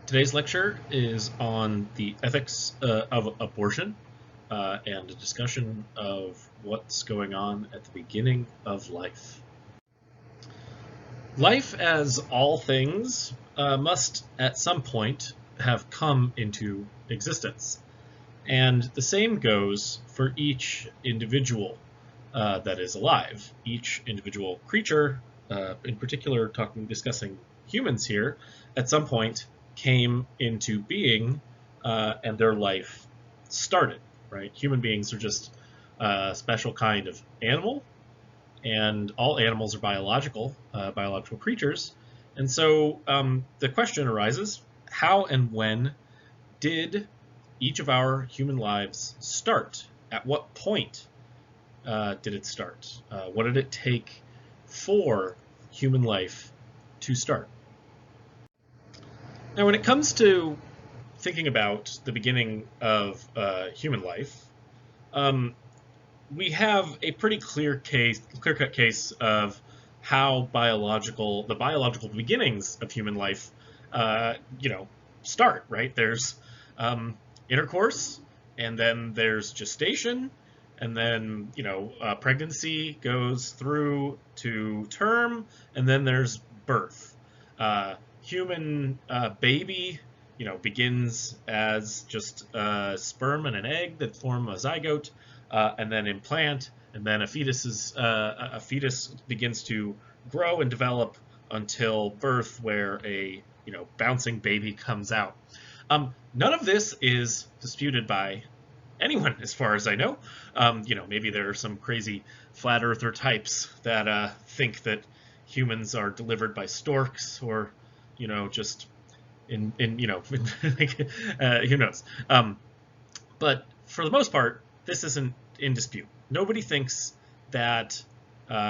Today's lecture is on the ethics of abortion and a discussion of what's going on at the beginning of life. Life, as all things, must at some point have come into existence. And the same goes for each individual that is alive. Each individual creature, in particular discussing humans here, at some point came into being and their life started, right? Human beings are just a special kind of animal, and all animals are biological creatures. And so the question arises, how and when did each of our human lives start? At what point did it start? What did it take for human life to start? Now, when it comes to thinking about the beginning of human life, we have a pretty clear-cut case of how the biological beginnings of human life, start. Right? There's intercourse, and then there's gestation, and then pregnancy goes through to term, and then there's birth. Human baby, begins as just a sperm and an egg that form a zygote, and then implant, and then a fetus begins to grow and develop until birth, where a bouncing baby comes out. None of this is disputed by anyone, as far as I know. Maybe there are some crazy flat earther types that think that humans are delivered by storks, or just in like, who knows? But for the most part, this isn't in dispute. Nobody thinks that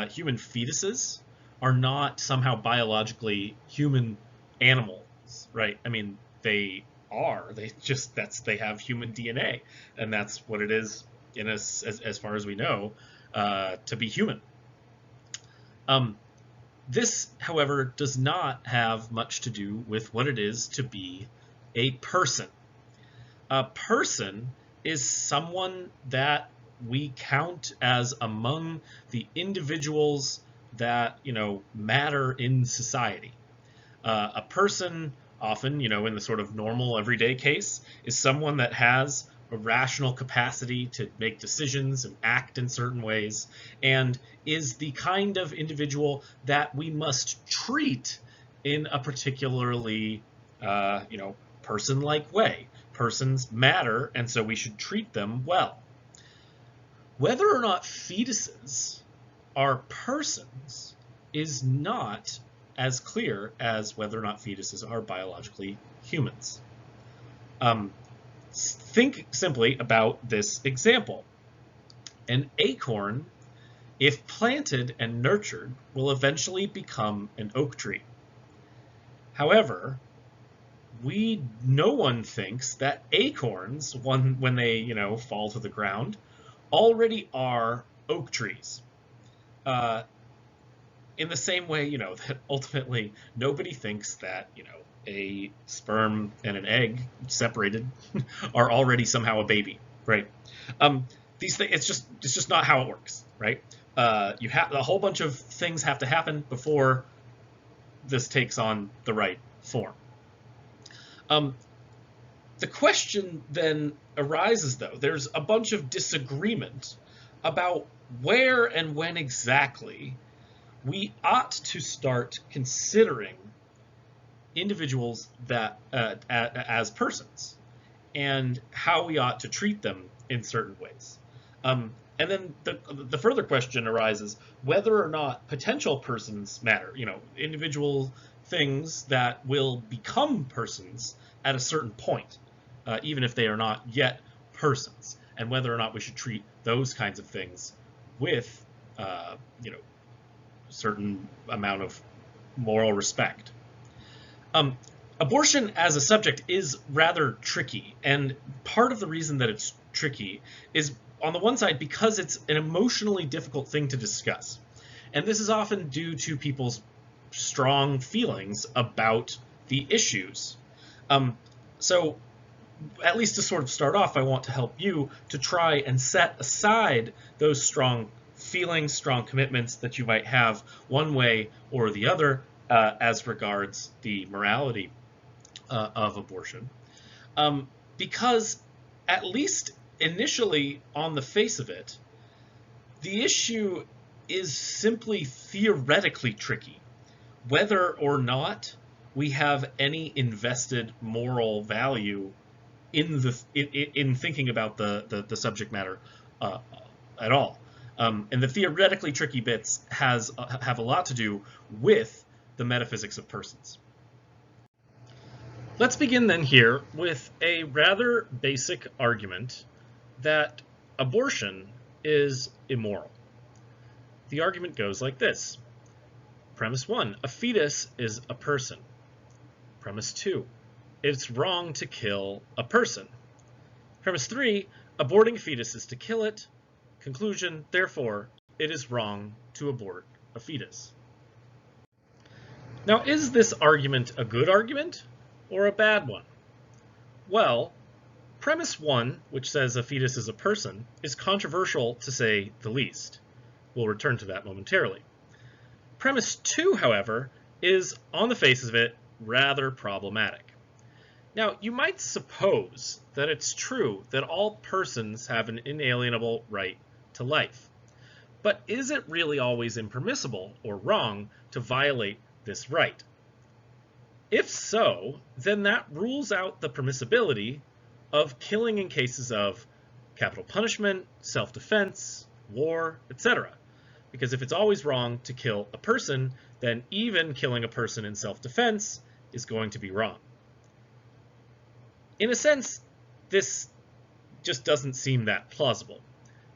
human fetuses are not somehow biologically human animals, right? I mean, they are. They have human DNA, and that's what it is as far as we know, to be human. This, however, does not have much to do with what it is to be a person. A person is someone that we count as among the individuals that, matter in society. A person, often, in the sort of normal everyday case, is someone that has a rational capacity to make decisions and act in certain ways, and is the kind of individual that we must treat in a particularly, person-like way. Persons matter, and so we should treat them well. Whether or not fetuses are persons is not as clear as whether or not fetuses are biologically humans. Think simply about this example. An acorn, if planted and nurtured, will eventually become an oak tree. However, no one thinks that acorns, when they fall to the ground, already are oak trees. In the same way, that ultimately nobody thinks that a sperm and an egg separated are already somehow a baby, right? These things, it's just not how it works, right? You have a whole bunch of things have to happen before this takes on the right form. The question then arises, though. There's a bunch of disagreement about where and when exactly we ought to start considering individuals that as persons, and how we ought to treat them in certain ways. And then the further question arises whether or not potential persons matter, individual things that will become persons at a certain point, even if they are not yet persons, and whether or not we should treat those kinds of things with, certain amount of moral respect. Abortion as a subject is rather tricky, and part of the reason that it's tricky is, on the one side, because it's an emotionally difficult thing to discuss. And this is often due to people's strong feelings about the issues. So at least to sort of start off, I want to help you to try and set aside those strong feelings, strong commitments that you might have one way or the other as regards the morality of abortion. Because at least initially, on the face of it, the issue is simply theoretically tricky. Whether or not we have any invested moral value in thinking about the subject matter at all. And the theoretically tricky bits have a lot to do with the metaphysics of persons. Let's begin then here with a rather basic argument that abortion is immoral. The argument goes like this. Premise 1, a fetus is a person. Premise 2, it's wrong to kill a person. Premise 3, aborting a fetus is to kill it. Conclusion, therefore, it is wrong to abort a fetus. Now, is this argument a good argument or a bad one? Well, premise 1, which says a fetus is a person, is controversial to say the least. We'll return to that momentarily. Premise 2, however, is, on the face of it, rather problematic. Now, you might suppose that it's true that all persons have an inalienable right to life. But is it really always impermissible or wrong to violate this right? If so, then that rules out the permissibility of killing in cases of capital punishment, self-defense, war, etc. Because if it's always wrong to kill a person, then even killing a person in self-defense is going to be wrong. In a sense, this just doesn't seem that plausible.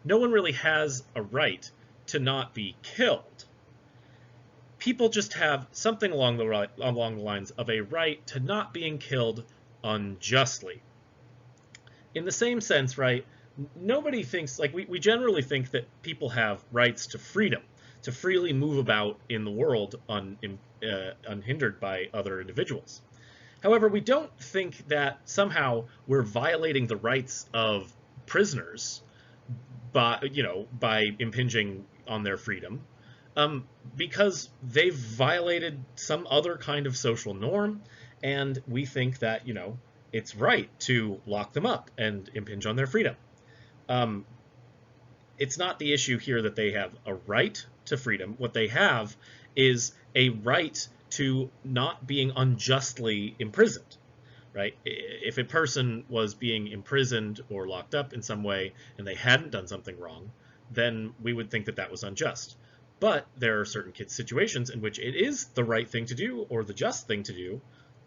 No one really has a right to not be killed. People just have something along the lines of a right to not being killed unjustly. In the same sense, right, nobody thinks, like we generally think that people have rights to freedom, to freely move about in the world unhindered by other individuals. However, we don't think that somehow we're violating the rights of prisoners by impinging on their freedom, because they've violated some other kind of social norm, and we think that, it's right to lock them up and impinge on their freedom. It's not the issue here that they have a right to freedom. What they have is a right to not being unjustly imprisoned, right? If a person was being imprisoned or locked up in some way and they hadn't done something wrong, then we would think that that was unjust. But there are certain situations in which it is the right thing to do or the just thing to do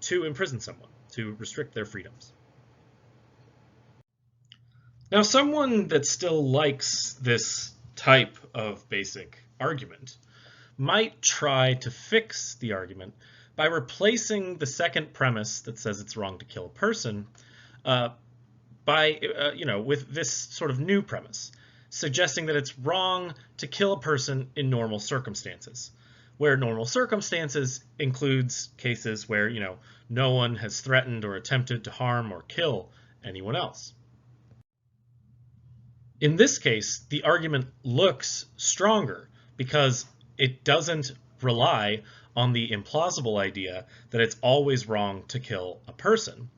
to imprison someone, to restrict their freedoms. Now, someone that still likes this type of basic argument might try to fix the argument by replacing the second premise that says it's wrong to kill a person with this sort of new premise, suggesting that it's wrong to kill a person in normal circumstances, where normal circumstances includes cases where, no one has threatened or attempted to harm or kill anyone else. In this case, the argument looks stronger because it doesn't rely on the implausible idea that it's always wrong to kill a person,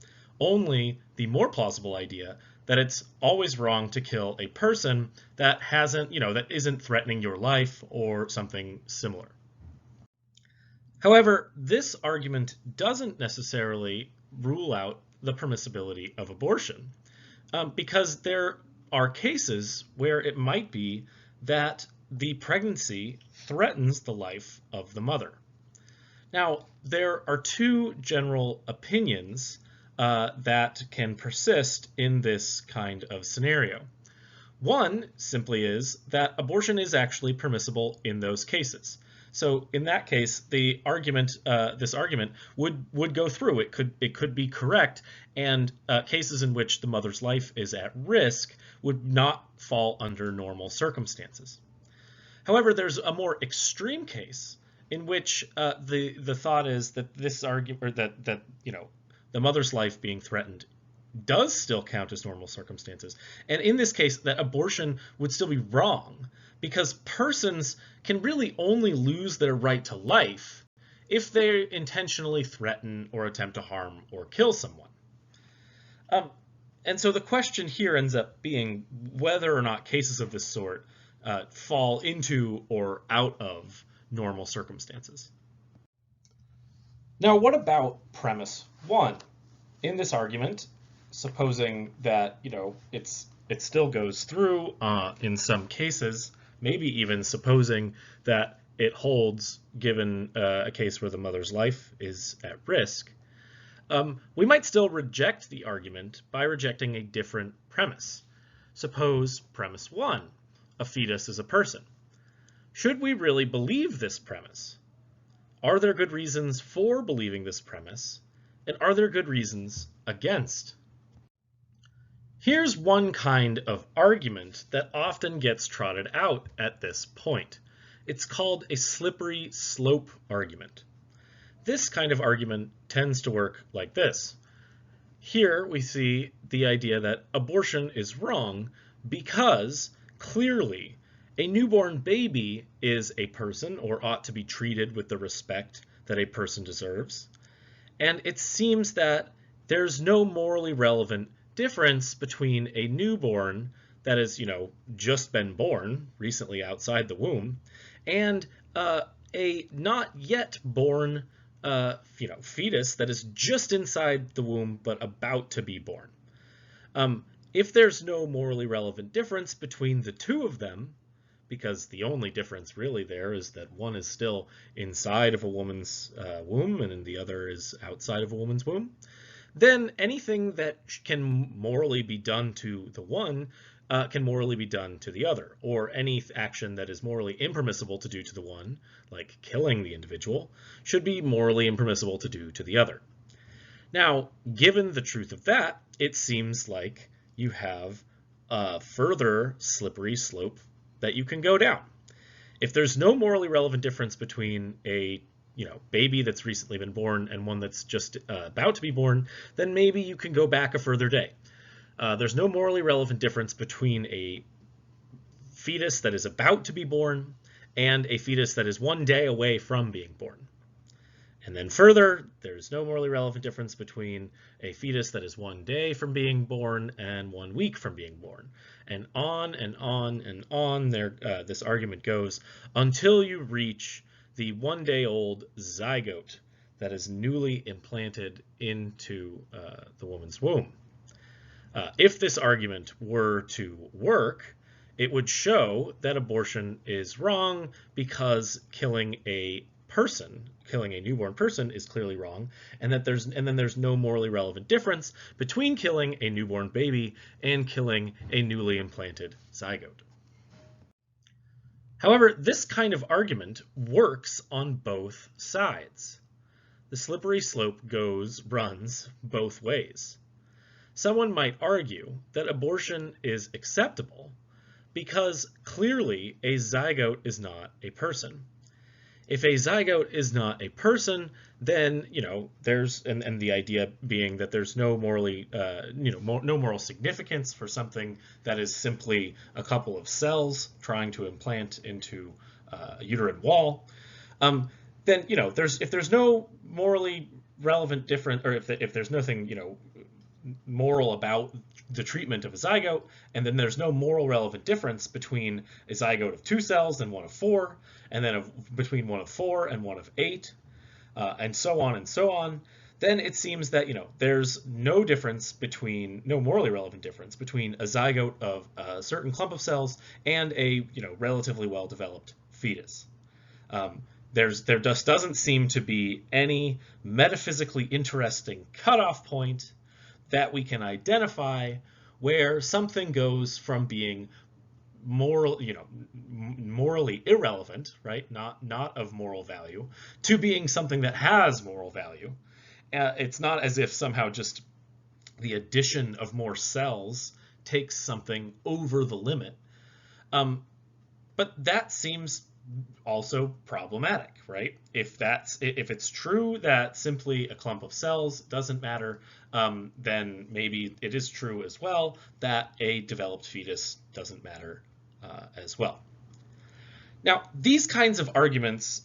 only the more plausible idea that it's always wrong to kill a person that that isn't threatening your life or something similar. However, this argument doesn't necessarily rule out the permissibility of abortion, because there are cases where it might be that the pregnancy threatens the life of the mother. Now, there are two general opinions that can persist in this kind of scenario. One simply is that abortion is actually permissible in those cases. So in that case, the argument, this argument would go through. It could be correct, and cases in which the mother's life is at risk would not fall under normal circumstances. However, there's a more extreme case in which the thought is that this argument, or that the mother's life being threatened does still count as normal circumstances. And in this case, that abortion would still be wrong, because persons can really only lose their right to life if they intentionally threaten or attempt to harm or kill someone. And so the question here ends up being whether or not cases of this sort fall into or out of normal circumstances. Now, what about premise 1? In this argument, supposing that it still goes through in some cases, maybe even supposing that it holds given a case where the mother's life is at risk, we might still reject the argument by rejecting a different premise. Suppose premise 1, a fetus is a person. Should we really believe this premise? Are there good reasons for believing this premise? And are there good reasons against? Here's one kind of argument that often gets trotted out at this point. It's called a slippery slope argument. This kind of argument tends to work like this. Here we see the idea that abortion is wrong because clearly a newborn baby is a person or ought to be treated with the respect that a person deserves. And it seems that there's no morally relevant difference between a newborn that has, just been born recently outside the womb and a not yet born, fetus that is just inside the womb but about to be born. If there's no morally relevant difference between the two of them, because the only difference really there is that one is still inside of a woman's womb and the other is outside of a woman's womb, then anything that can morally be done to the one can morally be done to the other, or any action that is morally impermissible to do to the one, like killing the individual, should be morally impermissible to do to the other. Now, given the truth of that, it seems like you have a further slippery slope that you can go down. If there's no morally relevant difference between a baby that's recently been born and one that's just about to be born, then maybe you can go back a further day. There's no morally relevant difference between a fetus that is about to be born and a fetus that is 1 day away from being born. And then further, there's no morally relevant difference between a fetus that is 1 day from being born and 1 week from being born. And on and on and on this argument goes until you reach the 1-day-old zygote that is newly implanted into the woman's womb. If this argument were to work, it would show that abortion is wrong because killing a newborn person is clearly wrong, and then there's no morally relevant difference between killing a newborn baby and killing a newly implanted zygote. However, this kind of argument works on both sides. The slippery slope runs both ways. Someone might argue that abortion is acceptable because clearly a zygote is not a person. If a zygote is not a person, then there's and the idea being that there's no no moral significance for something that is simply a couple of cells trying to implant into a uterine wall. Then if there's no morally relevant difference, or if there's nothing moral about the treatment of a zygote, and then there's no moral relevant difference between a zygote of 2 cells and one of 4, and then between one of 4 and one of 8, and so on, then it seems that there's no morally relevant difference between a zygote of a certain clump of cells and a relatively well-developed fetus. There just doesn't seem to be any metaphysically interesting cutoff point that we can identify where something goes from being morally irrelevant, right? Not of moral value, to being something that has moral value. It's not as if somehow just the addition of more cells takes something over the limit. But that seems also problematic, right? If it's true that simply a clump of cells doesn't matter, then maybe it is true as well that a developed fetus doesn't matter as well. Now, these kinds of arguments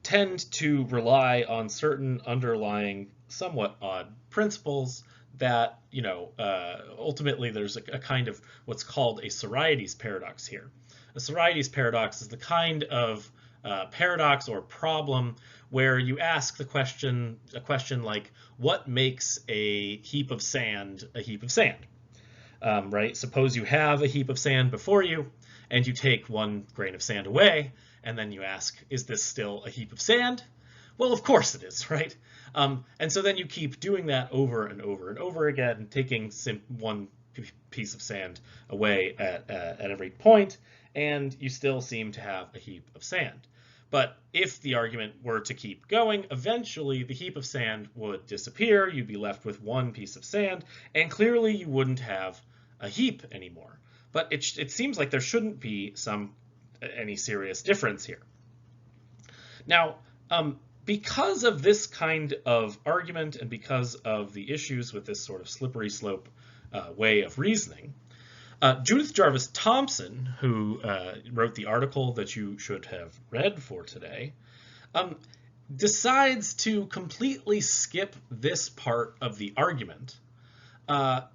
tend to rely on certain underlying, somewhat odd principles that, ultimately there's a kind of what's called a Sorites paradox here. A Sorites paradox is the kind of paradox or problem where you ask a question like, what makes a heap of sand a heap of sand? Right? Suppose you have a heap of sand before you, and you take one grain of sand away, and then you ask, is this still a heap of sand? Well, of course it is, right? And so then you keep doing that over and over and over again, taking one piece of sand away at every point, and you still seem to have a heap of sand. But if the argument were to keep going, eventually the heap of sand would disappear, you'd be left with one piece of sand, and clearly you wouldn't have a heap anymore. But it seems like there shouldn't be any serious difference here. Now, because of this kind of argument and because of the issues with this sort of slippery slope way of reasoning, Judith Jarvis Thomson, who wrote the article that you should have read for today, decides to completely skip this part of the argument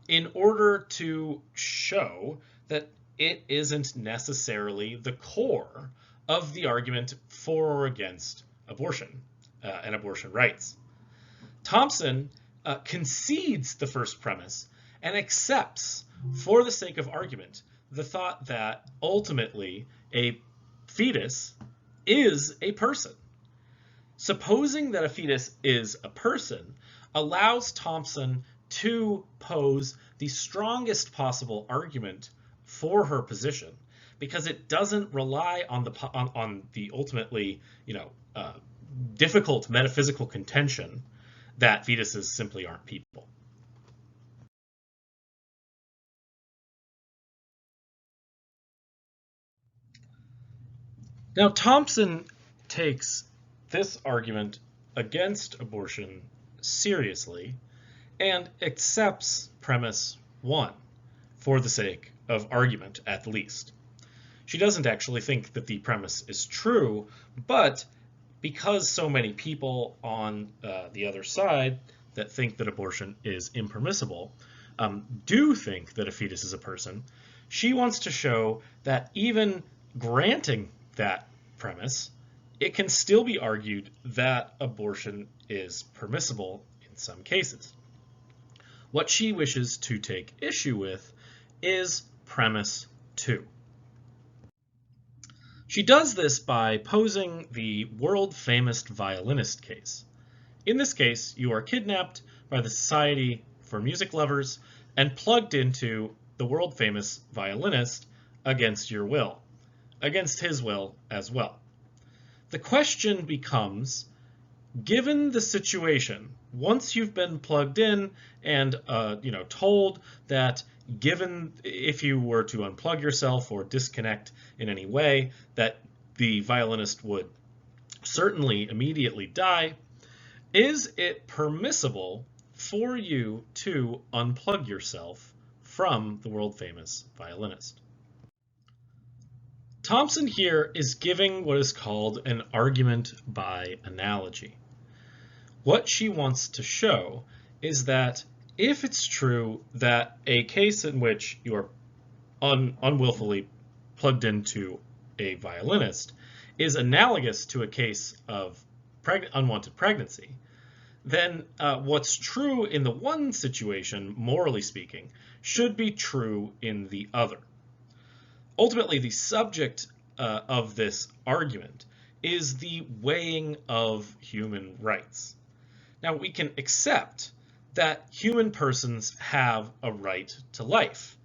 in order to show that it isn't necessarily the core of the argument for or against abortion and abortion rights. Thomson concedes the first premise and accepts, for the sake of argument, the thought that ultimately a fetus is a person. Supposing that a fetus is a person allows Thomson to pose the strongest possible argument for her position, because it doesn't rely on the ultimately difficult metaphysical contention that fetuses simply aren't people. Now, Thomson takes this argument against abortion seriously and accepts premise 1 for the sake of argument, at least. She doesn't actually think that the premise is true, but because so many people on the other side that think that abortion is impermissible do think that a fetus is a person, she wants to show that even granting that premise, it can still be argued that abortion is permissible in some cases. What she wishes to take issue with is premise 2. She does this by posing the world-famous violinist case. In this case, you are kidnapped by the Society for Music Lovers and plugged into the world-famous violinist against your will, against his will as well. The question becomes, given the situation, once you've been plugged in and told that given if you were to unplug yourself or disconnect in any way, that the violinist would certainly immediately die, is it permissible for you to unplug yourself from the world-famous violinist? Thomson here is giving what is called an argument by analogy. What she wants to show is that if it's true that a case in which you are unwillfully plugged into a violinist is analogous to a case of unwanted pregnancy, then what's true in the one situation, morally speaking, should be true in the other. Ultimately, the subject of this argument is the weighing of human rights. Now, we can accept that human persons have a right to life,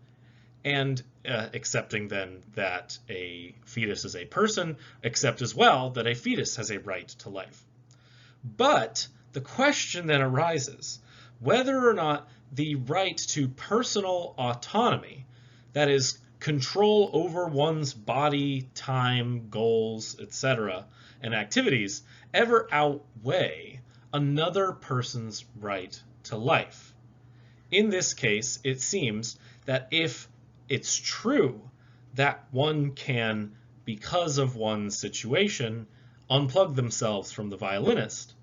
and accepting then that a fetus is a person, accept as well that a fetus has a right to life. But the question then arises whether or not the right to personal autonomy, that is, control over one's body, time, goals, etc., and activities ever outweigh another person's right to life. In this case, it seems that if it's true that one can, because of one's situation, unplug themselves from the violinist,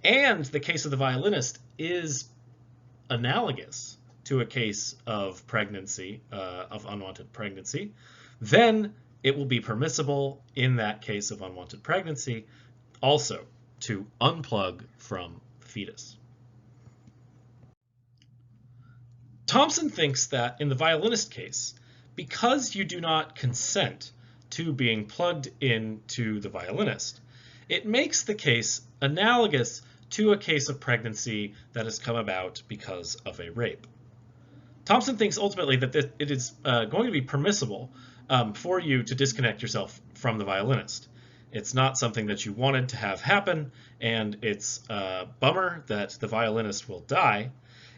and the case of the violinist is analogous to a case of pregnancy, of unwanted pregnancy, then it will be permissible in that case of unwanted pregnancy also to unplug from the fetus. Thompson thinks that in the violinist case, because you do not consent to being plugged into the violinist, it makes the case analogous to a case of pregnancy that has come about because of a rape. Thompson thinks ultimately that it is going to be permissible for you to disconnect yourself from the violinist. It's not something that you wanted to have happen, and it's a bummer that the violinist will die.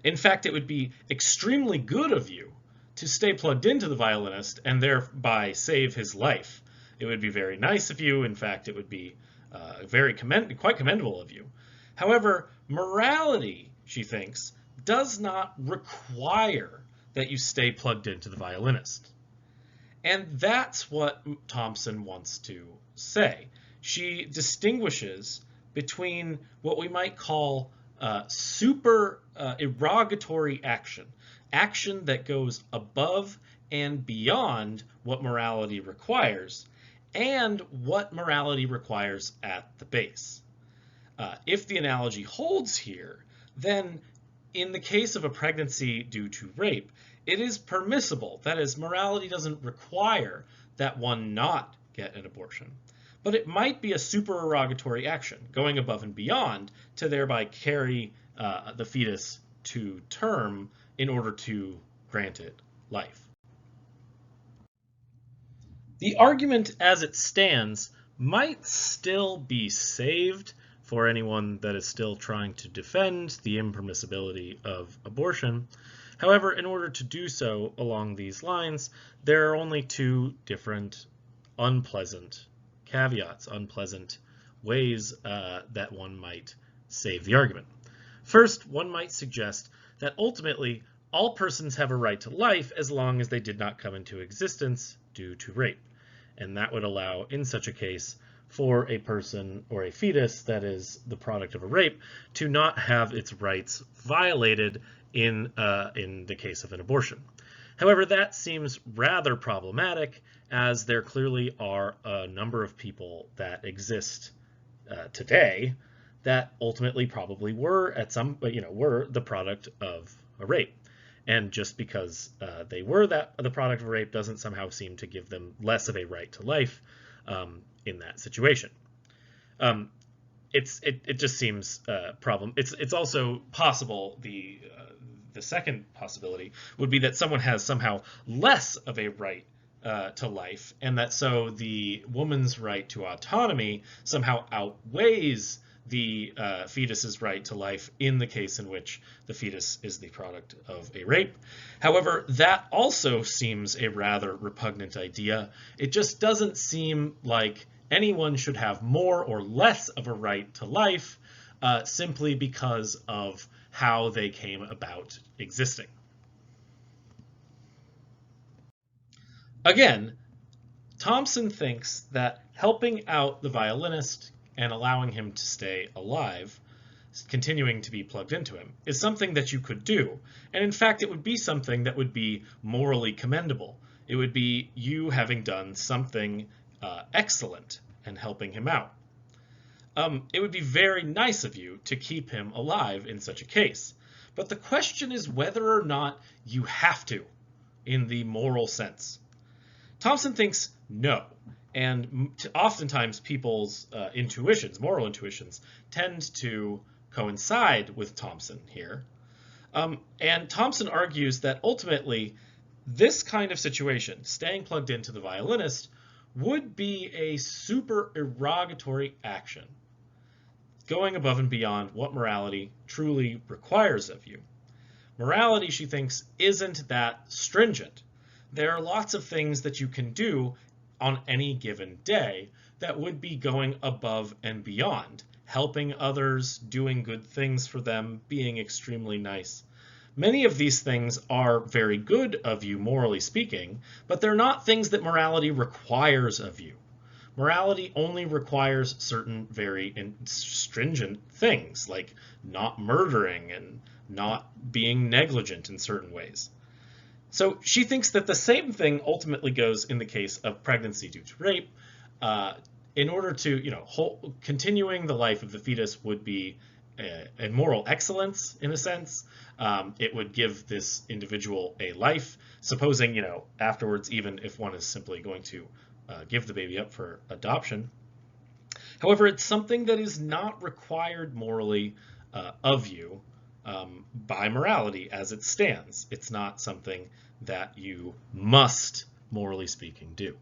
In fact, it would be extremely good of you to stay plugged into the violinist and thereby save his life. It would be very nice of you. In fact, it would be quite commendable of you. However, morality, she thinks, does not require that you stay plugged into the violinist. And that's what Thompson wants to say. She distinguishes between what we might call supererogatory action that goes above and beyond what morality requires, and what morality requires at the base. If the analogy holds here, then in the case of a pregnancy due to rape, it is permissible. That is, morality doesn't require that one not get an abortion. But it might be a supererogatory action, going above and beyond to thereby carry the fetus to term in order to grant it life. The argument as it stands might still be saved for anyone that is still trying to defend the impermissibility of abortion. However, in order to do so along these lines, there are only two different unpleasant caveats, unpleasant ways that one might save the argument. First, one might suggest that ultimately all persons have a right to life as long as they did not come into existence due to rape. And that would allow, in such a case, for a person or a fetus that is the product of a rape to not have its rights violated in the case of an abortion. However, that seems rather problematic, as there clearly are a number of people that exist today that ultimately probably were were the product of a rape. And just because they were the product of a rape doesn't somehow seem to give them less of a right to life in that situation. It just seems problem. It's also possible the second possibility would be that someone has somehow less of a right to life, and that so the woman's right to autonomy somehow outweighs the fetus's right to life in the case in which the fetus is the product of a rape. However, that also seems a rather repugnant idea. It just doesn't seem like anyone should have more or less of a right to life simply because of how they came about existing. Again, Thompson thinks that helping out the violinist and allowing him to stay alive, continuing to be plugged into him, is something that you could do. And in fact, it would be something that would be morally commendable. It would be you having done something excellent and helping him out. It would be very nice of you to keep him alive in such a case. But the question is whether or not you have to, in the moral sense. Thompson thinks no. And oftentimes people's moral intuitions, tend to coincide with Thompson here. And Thompson argues that ultimately this kind of situation, staying plugged into the violinist, would be a supererogatory action, going above and beyond what morality truly requires of you. Morality, she thinks, isn't that stringent. there are lots of things that you can do on any given day that would be going above and beyond, helping others, doing good things for them, being extremely nice. Many of these things are very good of you, morally speaking, but they're not things that morality requires of you. Morality only requires certain very stringent things, like not murdering and not being negligent in certain ways. So she thinks that the same thing ultimately goes in the case of pregnancy due to rape. In order to, continuing the life of the fetus would be a moral excellence in a sense. It would give this individual a life, supposing, afterwards, even if one is simply going to give the baby up for adoption. However, it's something that is not required morally of you by morality as it stands. It's not something that you must, morally speaking, do.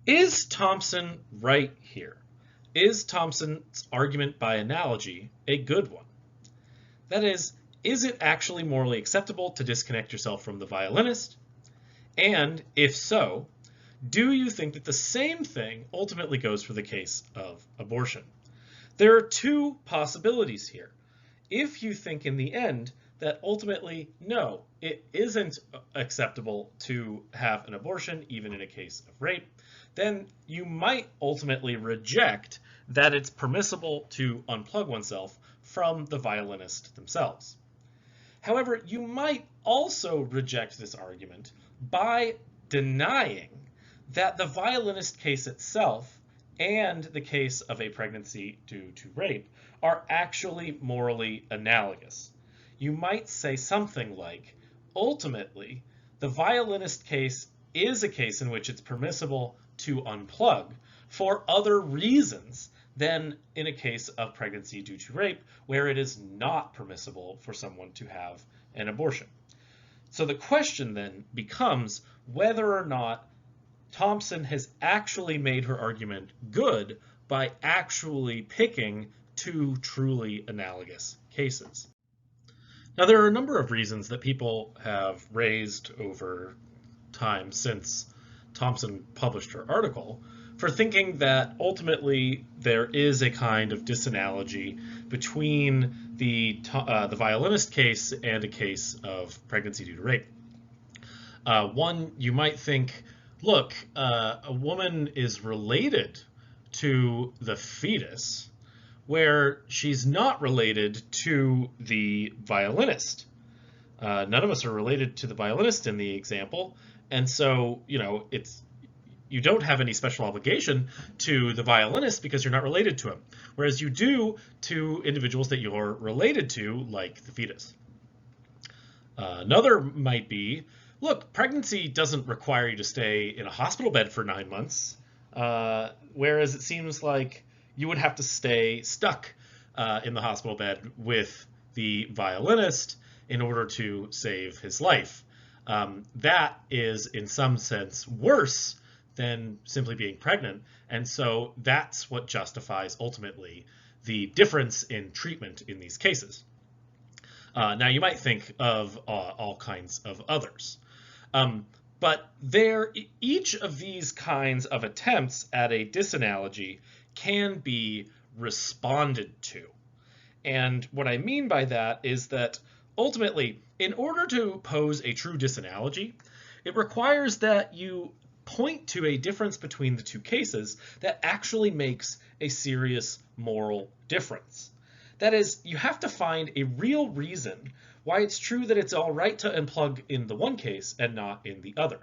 Is Thompson right here? Is Thompson's argument by analogy a good one? That is it actually morally acceptable to disconnect yourself from the violinist? And if so, do you think that the same thing ultimately goes for the case of abortion? There are two possibilities here. If you think in the end that ultimately, no, it isn't acceptable to have an abortion, even in a case of rape, then you might ultimately reject that it's permissible to unplug oneself from the violinist themselves. However, you might also reject this argument by denying that the violinist case itself and the case of a pregnancy due to rape are actually morally analogous. You might say something like, ultimately, the violinist case is a case in which it's permissible to unplug for other reasons than in a case of pregnancy due to rape, where it is not permissible for someone to have an abortion. So the question then becomes whether or not Thompson has actually made her argument good by actually picking two truly analogous cases. Now, there are a number of reasons that people have raised over time since Thompson published her article for thinking that ultimately there is a kind of disanalogy between the violinist case and a case of pregnancy due to rape. One, you might think, look, a woman is related to the fetus where she's not related to the violinist. None of us are related to the violinist in the example, and so, you don't have any special obligation to the violinist because you're not related to him, whereas you do to individuals that you're related to, like the fetus. Another might be, look, pregnancy doesn't require you to stay in a hospital bed for 9 months, whereas it seems like you would have to stay stuck in the hospital bed with the violinist in order to save his life. That is, in some sense, worse than simply being pregnant, and so that's what justifies, ultimately, the difference in treatment in these cases. Now, you might think of all kinds of others. But each of these kinds of attempts at a disanalogy can be responded to. And what I mean by that is that ultimately, in order to pose a true disanalogy, it requires that you point to a difference between the two cases that actually makes a serious moral difference. That is, you have to find a real reason why it's true that it's all right to unplug in the one case and not in the other.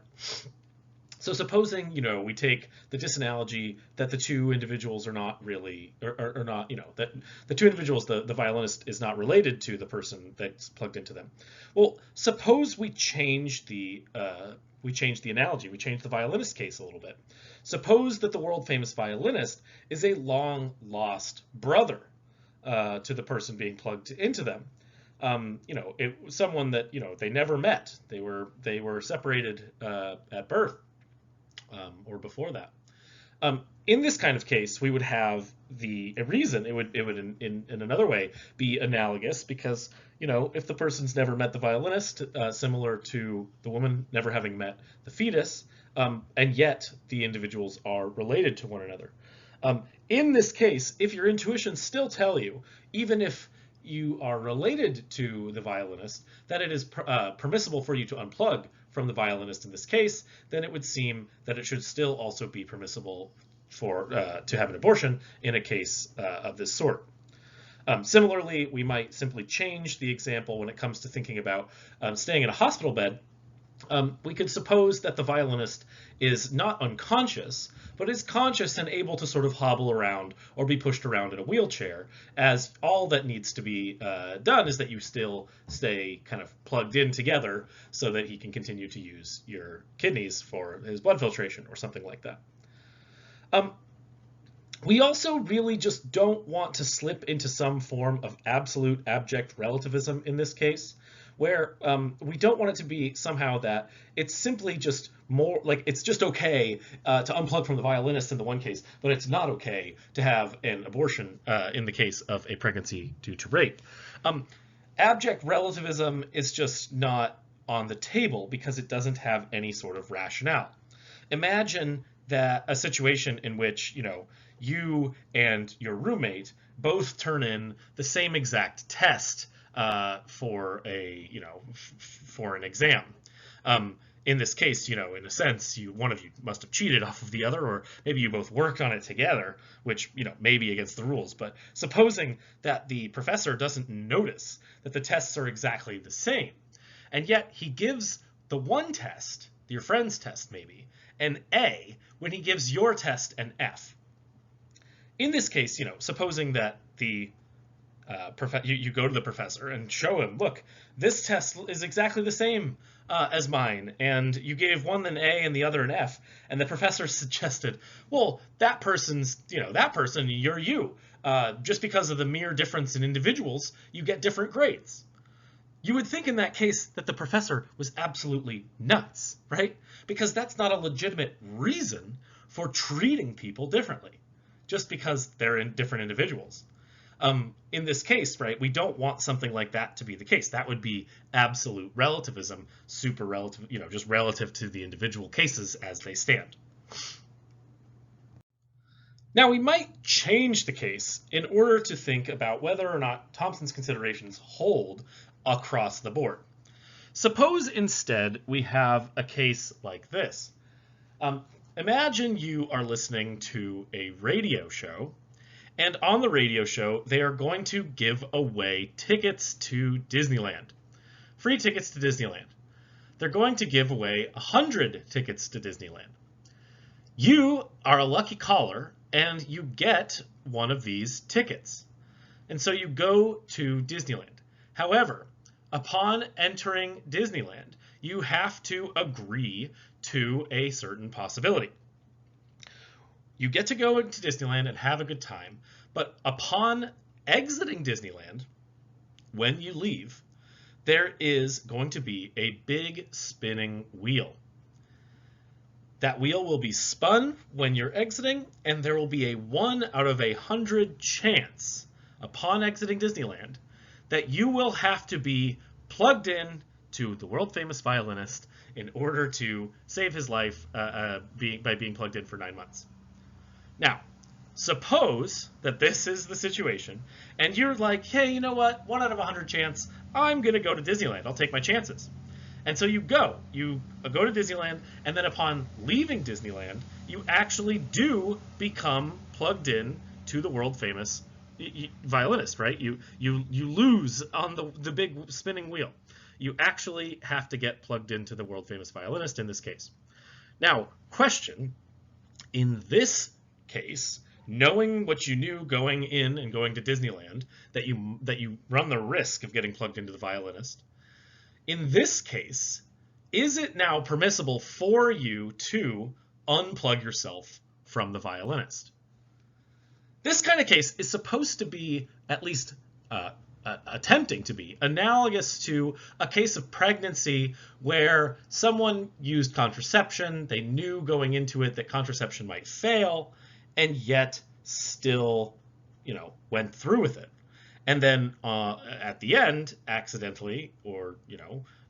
So supposing, we take the disanalogy that the two individuals are not really, or not, that the two individuals, the violinist is not related to the person that's plugged into them. Well, suppose we change the analogy, we change the violinist case a little bit. Suppose that the world famous violinist is a long lost brother to the person being plugged into them. Someone that, they never met. They were separated at birth. Or before that. In this kind of case, we would have a reason. It would in another way be analogous because if the person's never met the violinist, similar to the woman never having met the fetus, and yet the individuals are related to one another. In this case, if your intuitions still tell you, even if you are related to the violinist, that it is permissible for you to unplug from the violinist in this case, then it would seem that it should still also be permissible to have an abortion in a case of this sort. Similarly, we might simply change the example when it comes to thinking about staying in a hospital bed. We could suppose that the violinist is not unconscious, but is conscious and able to sort of hobble around or be pushed around in a wheelchair, as all that needs to be done is that you still stay kind of plugged in together so that he can continue to use your kidneys for his blood filtration or something like that. We also really just don't want to slip into some form of absolute abject relativism in this case, where we don't want it to be somehow that it's simply just more like it's just okay to unplug from the violinist in the one case, but it's not okay to have an abortion in the case of a pregnancy due to rape. Abject relativism is just not on the table because it doesn't have any sort of rationale. Imagine that a situation in which, you and your roommate both turn in the same exact test for an exam. In this case, in a sense, one of you must have cheated off of the other, or maybe you both worked on it together, which, may be against the rules. But supposing that the professor doesn't notice that the tests are exactly the same, and yet he gives the one test, your friend's test maybe, an A, when he gives your test an F. In this case, supposing that you go to the professor and show him, look, this test is exactly the same as mine, and you gave one an A and the other an F, and the professor suggested, well, that person, you're you. Just because of the mere difference in individuals, you get different grades. You would think in that case that the professor was absolutely nuts, right? Because that's not a legitimate reason for treating people differently, just because they're different individuals. In this case, right, we don't want something like that to be the case. That would be absolute relativism, super relative, just relative to the individual cases as they stand. Now, we might change the case in order to think about whether or not Thompson's considerations hold across the board. Suppose instead we have a case like this. Imagine you are listening to a radio show, and on the radio show, they are going to give away tickets to Disneyland. Free tickets to Disneyland. They're going to give away 100 tickets to Disneyland. You are a lucky caller, and you get one of these tickets. And so you go to Disneyland. However, upon entering Disneyland, you have to agree to a certain possibility. You get to go into Disneyland and have a good time, but upon exiting Disneyland, when you leave, there is going to be a big spinning wheel. That wheel will be spun when you're exiting, and there will be a 1 out of 100 chance upon exiting Disneyland that you will have to be plugged in to the world-famous violinist in order to save his life by being plugged in for 9 months. Now, suppose that this is the situation, and you're like, hey, you know what? 1 out of 100 chance, I'm going to go to Disneyland. I'll take my chances. And so you go to Disneyland, and then upon leaving Disneyland, you actually do become plugged in to the world-famous violinist, right? You lose on the big spinning wheel. You actually have to get plugged into the world-famous violinist in this case. Now, question, in this case, knowing what you knew going in and going to Disneyland, that you run the risk of getting plugged into the violinist, in this case, is it now permissible for you to unplug yourself from the violinist? This kind of case is supposed to be at least attempting to be analogous to a case of pregnancy where someone used contraception, they knew going into it that contraception might fail, and yet still, went through with it. And then at the end, accidentally, or,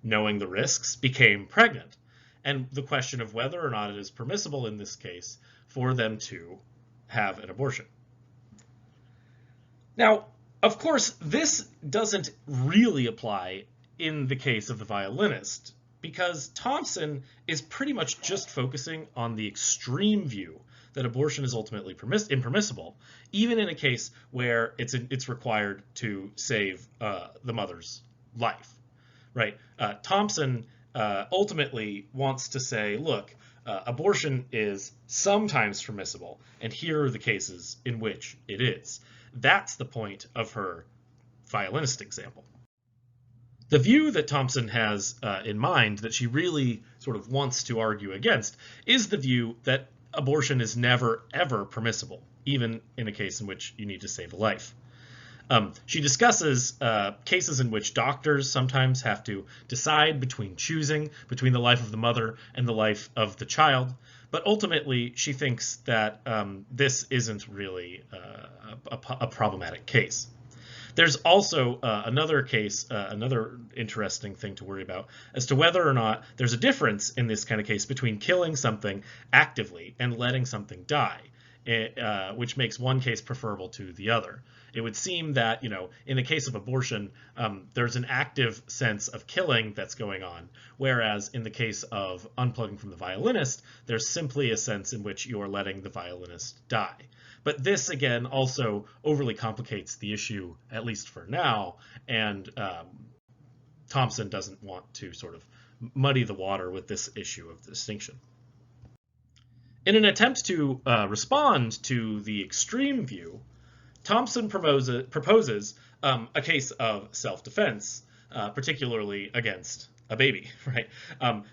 knowing the risks, became pregnant. And the question of whether or not it is permissible in this case for them to have an abortion. Now, of course, this doesn't really apply in the case of the violinist, because Thompson is pretty much just focusing on the extreme view that abortion is ultimately impermissible, even in a case where it's required to save the mother's life, right? Thompson ultimately wants to say, look, abortion is sometimes permissible, and here are the cases in which it is. That's the point of her violinist example. The view that Thompson has in mind that she really sort of wants to argue against is the view that abortion is never, ever permissible, even in a case in which you need to save a life. She discusses cases in which doctors sometimes have to decide choosing between the life of the mother and the life of the child, but ultimately she thinks that this isn't really a problematic case. There's also another case, another interesting thing to worry about as to whether or not there's a difference in this kind of case between killing something actively and letting something die, which makes one case preferable to the other. It would seem that, in the case of abortion, there's an active sense of killing that's going on, whereas in the case of unplugging from the violinist, there's simply a sense in which you're letting the violinist die. But this, again, also overly complicates the issue, at least for now, and Thompson doesn't want to sort of muddy the water with this issue of distinction. In an attempt to respond to the extreme view, Thompson proposes a case of self-defense, particularly against a baby, right?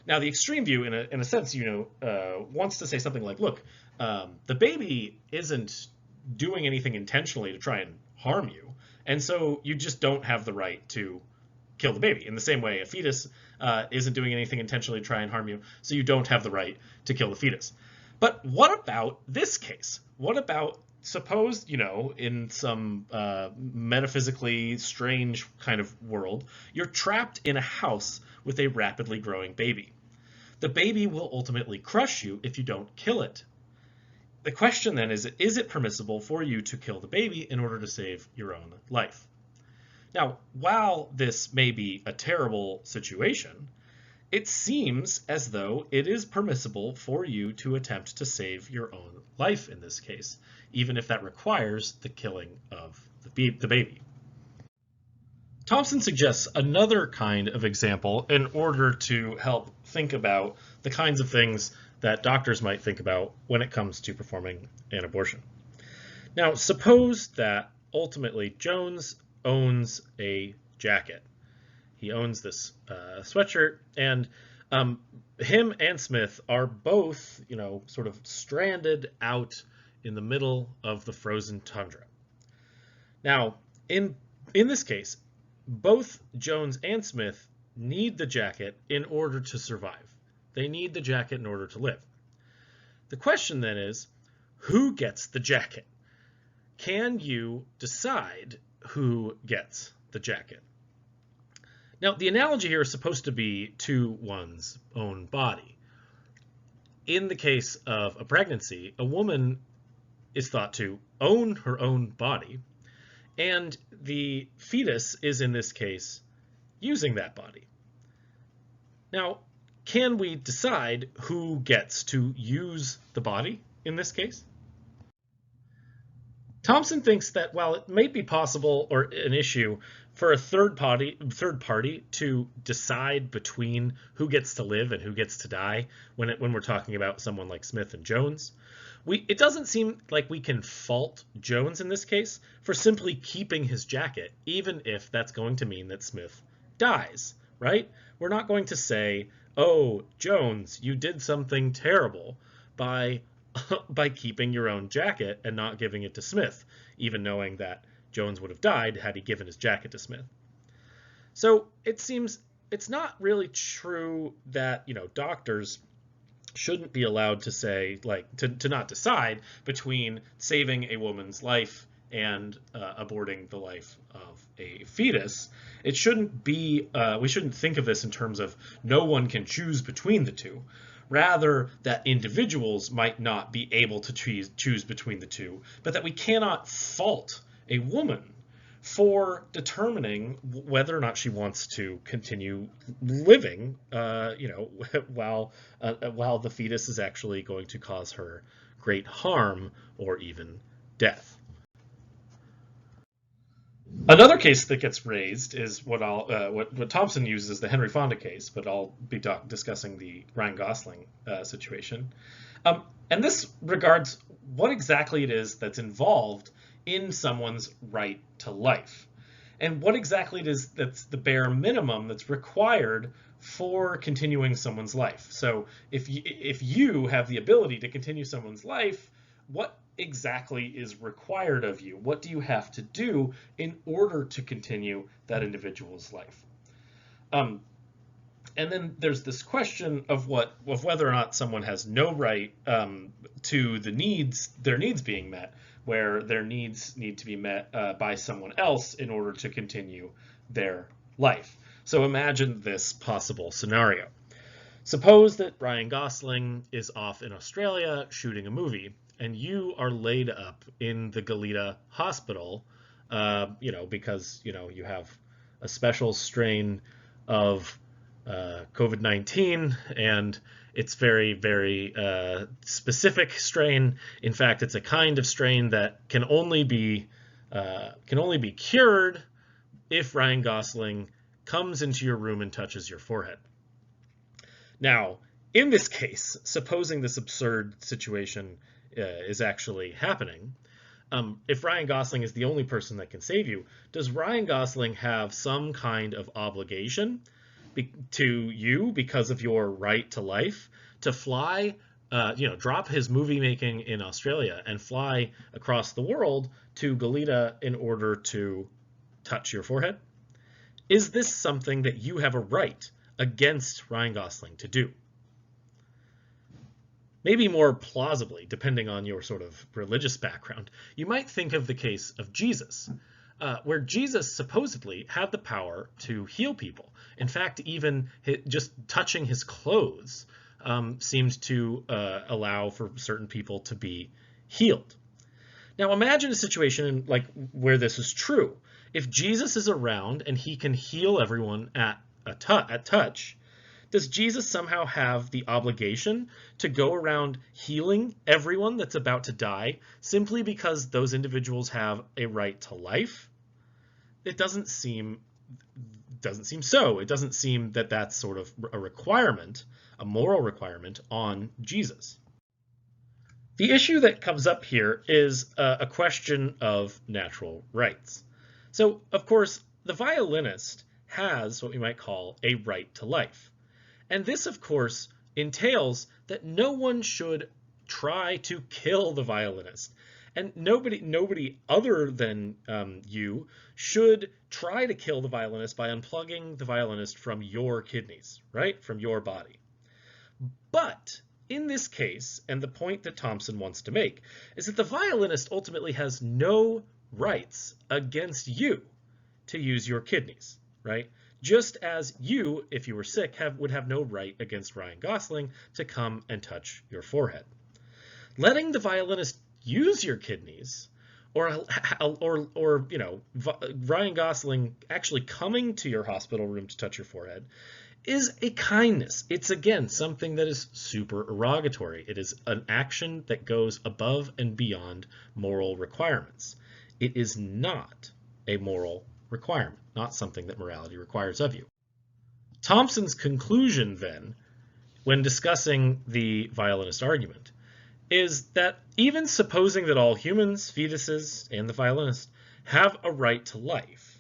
Now, the extreme view, in a sense, wants to say something like, look, the baby isn't doing anything intentionally to try and harm you, and so you just don't have the right to kill the baby. In the same way, a fetus isn't doing anything intentionally to try and harm you, so you don't have the right to kill the fetus. But what about this case? What about, suppose, in some metaphysically strange kind of world, you're trapped in a house with a rapidly growing baby. The baby will ultimately crush you if you don't kill it. The question then is it permissible for you to kill the baby in order to save your own life? Now, while this may be a terrible situation, it seems as though it is permissible for you to attempt to save your own life in this case, even if that requires the killing of the baby. Thompson suggests another kind of example in order to help think about the kinds of things that doctors might think about when it comes to performing an abortion. Now, suppose that ultimately Jones owns a jacket. He owns this sweatshirt, and him and Smith are both, sort of stranded out in the middle of the frozen tundra. Now, in this case, both Jones and Smith need the jacket in order to survive. They need the jacket in order to live. The question then is, who gets the jacket? Can you decide who gets the jacket? Now, the analogy here is supposed to be to one's own body. In the case of a pregnancy, a woman is thought to own her own body, and the fetus is, in this case, using that body. Now, can we decide who gets to use the body in this case? Thompson thinks that while it may be possible or an issue for a third party to decide between who gets to live and who gets to die when we're talking about someone like Smith and Jones, it doesn't seem like we can fault Jones in this case for simply keeping his jacket, even if that's going to mean that Smith dies, right? We're not going to say, oh, Jones, you did something terrible by keeping your own jacket and not giving it to Smith, even knowing that Jones would have died had he given his jacket to Smith. So it seems it's not really true that, doctors shouldn't be allowed to say, like, to not decide between saving a woman's life and aborting the life of a fetus. It shouldn't be, we shouldn't think of this in terms of no one can choose between the two. Rather, that individuals might not be able to choose between the two, but that we cannot fault a woman for determining whether or not she wants to continue living, while the fetus is actually going to cause her great harm or even death. Another case that gets raised is what Thompson uses as the Henry Fonda case, but I'll be discussing the Ryan Gosling situation. And this regards what exactly it is that's involved in someone's right to life, and what exactly it is that's the bare minimum that's required for continuing someone's life. So if you have the ability to continue someone's life, what exactly is required of you? What do you have to do in order to continue that individual's life? And then there's this question of whether or not someone has no right to their needs being met, where their needs need to be met by someone else in order to continue their life. So imagine this possible scenario. Suppose that Ryan Gosling is off in Australia shooting a movie, and you are laid up in the Goleta hospital, because, you have a special strain of COVID-19, and it's very, very specific strain. In fact, it's a kind of strain that can only be cured if Ryan Gosling comes into your room and touches your forehead. Now, in this case, supposing this absurd situation is actually happening, if Ryan Gosling is the only person that can save you, does Ryan Gosling have some kind of obligation to you because of your right to life to fly, drop his movie making in Australia and fly across the world to Goleta in order to touch your forehead? Is this something that you have a right against Ryan Gosling to do? Maybe more plausibly, depending on your sort of religious background, you might think of the case of Jesus, where Jesus supposedly had the power to heal people. In fact, even just touching his clothes seemed to allow for certain people to be healed. Now imagine a situation like where this is true. If Jesus is around and he can heal everyone at touch, does Jesus somehow have the obligation to go around healing everyone that's about to die simply because those individuals have a right to life? It doesn't seem so. It doesn't seem that that's sort of a requirement, a moral requirement on Jesus. The issue that comes up here is a question of natural rights. So, of course, the violinist has what we might call a right to life. And this, of course, entails that no one should try to kill the violinist. And nobody other than you should try to kill the violinist by unplugging the violinist from your kidneys, right? From your body. But in this case, and the point that Thompson wants to make, is that the violinist ultimately has no rights against you to use your kidneys, right? Just as you, if you were sick, would have no right against Ryan Gosling to come and touch your forehead. Letting the violinist use your kidneys, or Ryan Gosling actually coming to your hospital room to touch your forehead, is a kindness. It's, again, something that is supererogatory. It is an action that goes above and beyond moral requirements. It is not a moral requirement, not something that morality requires of you. Thompson's conclusion, then, when discussing the violinist argument, is that even supposing that all humans, fetuses, and the violinist have a right to life,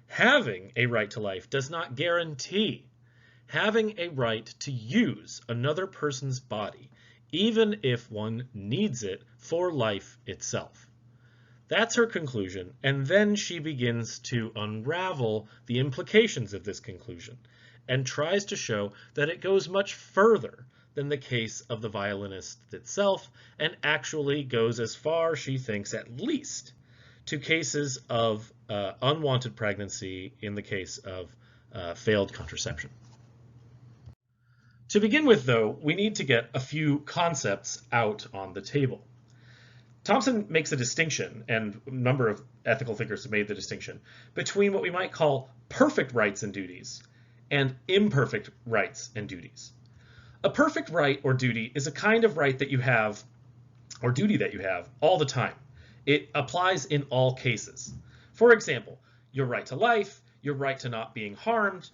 having a right to life does not guarantee having a right to use another person's body, even if one needs it for life itself. That's her conclusion, and then she begins to unravel the implications of this conclusion and tries to show that it goes much further than the case of the violinist itself, and actually goes as far, she thinks at least, to cases of unwanted pregnancy in the case of failed contraception. To begin with, though, we need to get a few concepts out on the table. Thompson makes a distinction, and a number of ethical thinkers have made the distinction, between what we might call perfect rights and duties and imperfect rights and duties. A perfect right or duty is a kind of right that you have, or duty that you have, all the time. It applies in all cases. For example, your right to life, your right to not being harmed,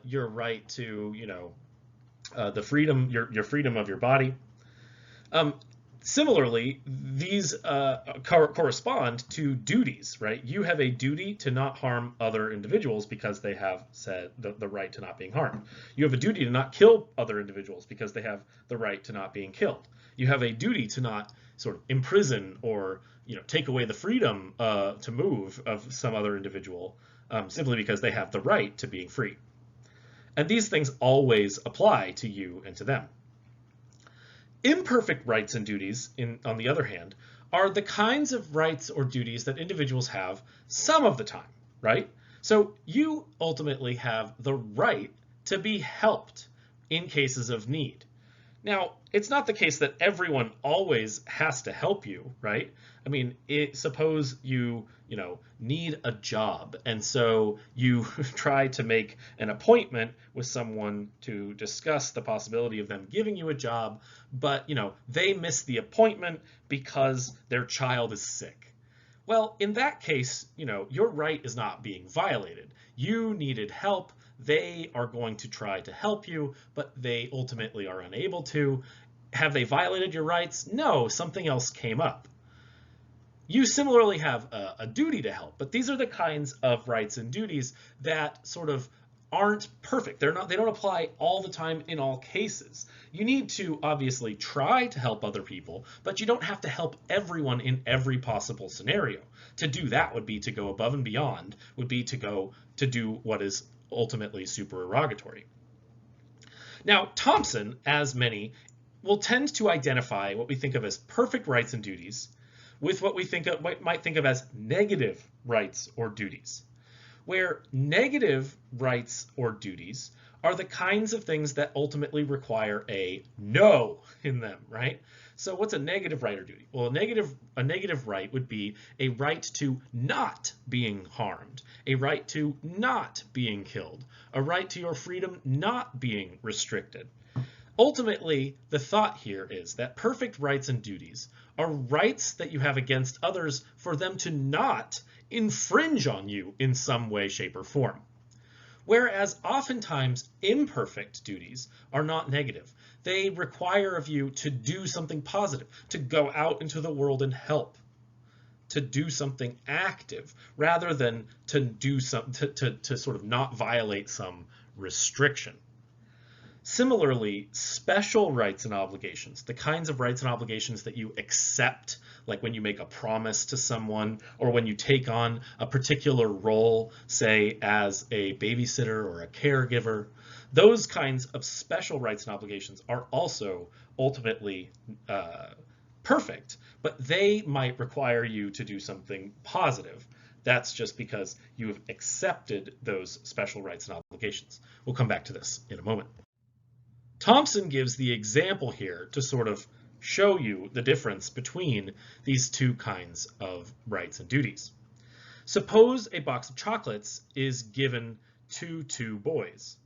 your right to, the freedom, your freedom of your body. Similarly, these correspond to duties, right? You have a duty to not harm other individuals because they have said the right to not being harmed. You have a duty to not kill other individuals because they have the right to not being killed. You have a duty to not sort of imprison or take away the freedom to move of some other individual simply because they have the right to being free. And these things always apply to you and to them. Imperfect rights and duties, on the other hand, are the kinds of rights or duties that individuals have some of the time, right? So you ultimately have the right to be helped in cases of need. Now, it's not the case that everyone always has to help you, right? I mean, suppose you need a job, and so you try to make an appointment with someone to discuss the possibility of them giving you a job, but they miss the appointment because their child is sick. Well, in that case, your right is not being violated. You needed help. They are going to try to help you, but they ultimately are unable to. Have they violated your rights? No, something else came up. You similarly have a duty to help, but these are the kinds of rights and duties that sort of aren't perfect. They don't apply all the time in all cases. You need to obviously try to help other people, but you don't have to help everyone in every possible scenario. To do that would be to go above and beyond, would be to do what is ultimately supererogatory. Now, Thompson, as many, will tend to identify what we think of as perfect rights and duties with what we might think of as negative rights or duties, where negative rights or duties are the kinds of things that ultimately require a no in them, right? So what's a negative right or duty? Well, a negative right would be a right to not being harmed, a right to not being killed, a right to your freedom not being restricted. Ultimately, the thought here is that perfect rights and duties are rights that you have against others for them to not infringe on you in some way, shape, or form. Whereas oftentimes imperfect duties are not negative. They require of you to do something positive, to go out into the world and help, to do something active, rather than to sort of not violate some restriction. Similarly, special rights and obligations, the kinds of rights and obligations that you accept, like when you make a promise to someone or when you take on a particular role, say as a babysitter or a caregiver, those kinds of special rights and obligations are also ultimately perfect, but they might require you to do something positive. That's just because you have accepted those special rights and obligations. We'll come back to this in a moment. Thompson gives the example here to sort of show you the difference between these two kinds of rights and duties. Suppose a box of chocolates is given to two boys.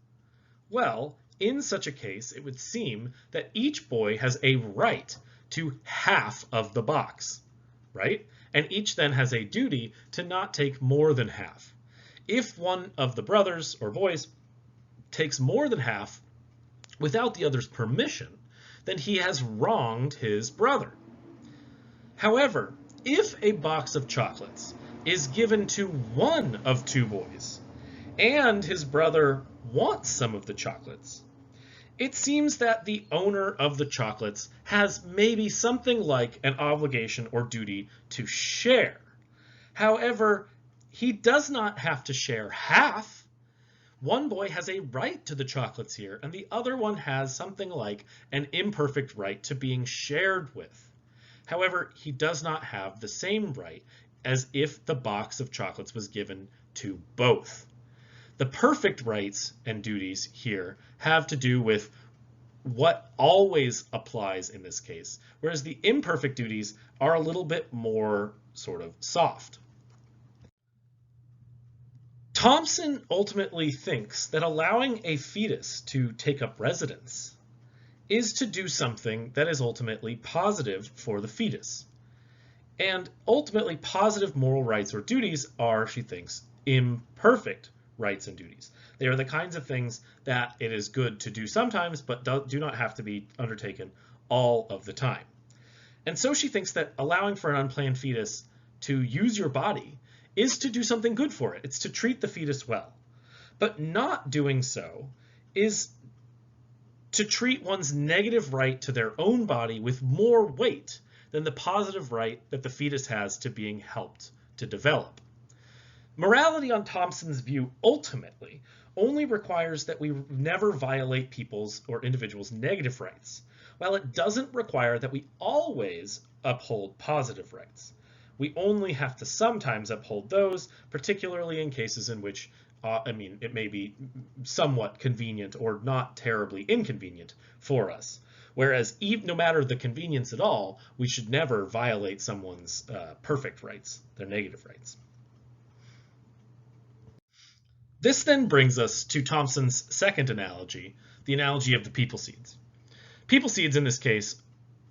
Well, in such a case, it would seem that each boy has a right to half of the box, right? And each then has a duty to not take more than half. If one of the brothers or boys takes more than half, without the other's permission, then he has wronged his brother. However, if a box of chocolates is given to one of two boys, and his brother wants some of the chocolates, it seems that the owner of the chocolates has maybe something like an obligation or duty to share. However, he does not have to share half. One boy has a right to the chocolates here, and the other one has something like an imperfect right to being shared with. However, he does not have the same right as if the box of chocolates was given to both. The perfect rights and duties here have to do with what always applies in this case, whereas the imperfect duties are a little bit more sort of soft. Thompson ultimately thinks that allowing a fetus to take up residence is to do something that is ultimately positive for the fetus. And ultimately, positive moral rights or duties are, she thinks, imperfect rights and duties. They are the kinds of things that it is good to do sometimes, but do not have to be undertaken all of the time. And so she thinks that allowing for an unplanned fetus to use your body is to do something good for it. It's to treat the fetus well. But not doing so is to treat one's negative right to their own body with more weight than the positive right that the fetus has to being helped to develop. Morality on Thompson's view ultimately only requires that we never violate people's or individuals' negative rights, while it doesn't require that we always uphold positive rights. We only have to sometimes uphold those, particularly in cases in which, it may be somewhat convenient or not terribly inconvenient for us. Whereas no matter the convenience at all, we should never violate someone's perfect rights, their negative rights. This then brings us to Thompson's second analogy, the analogy of the people seeds. People seeds in this case,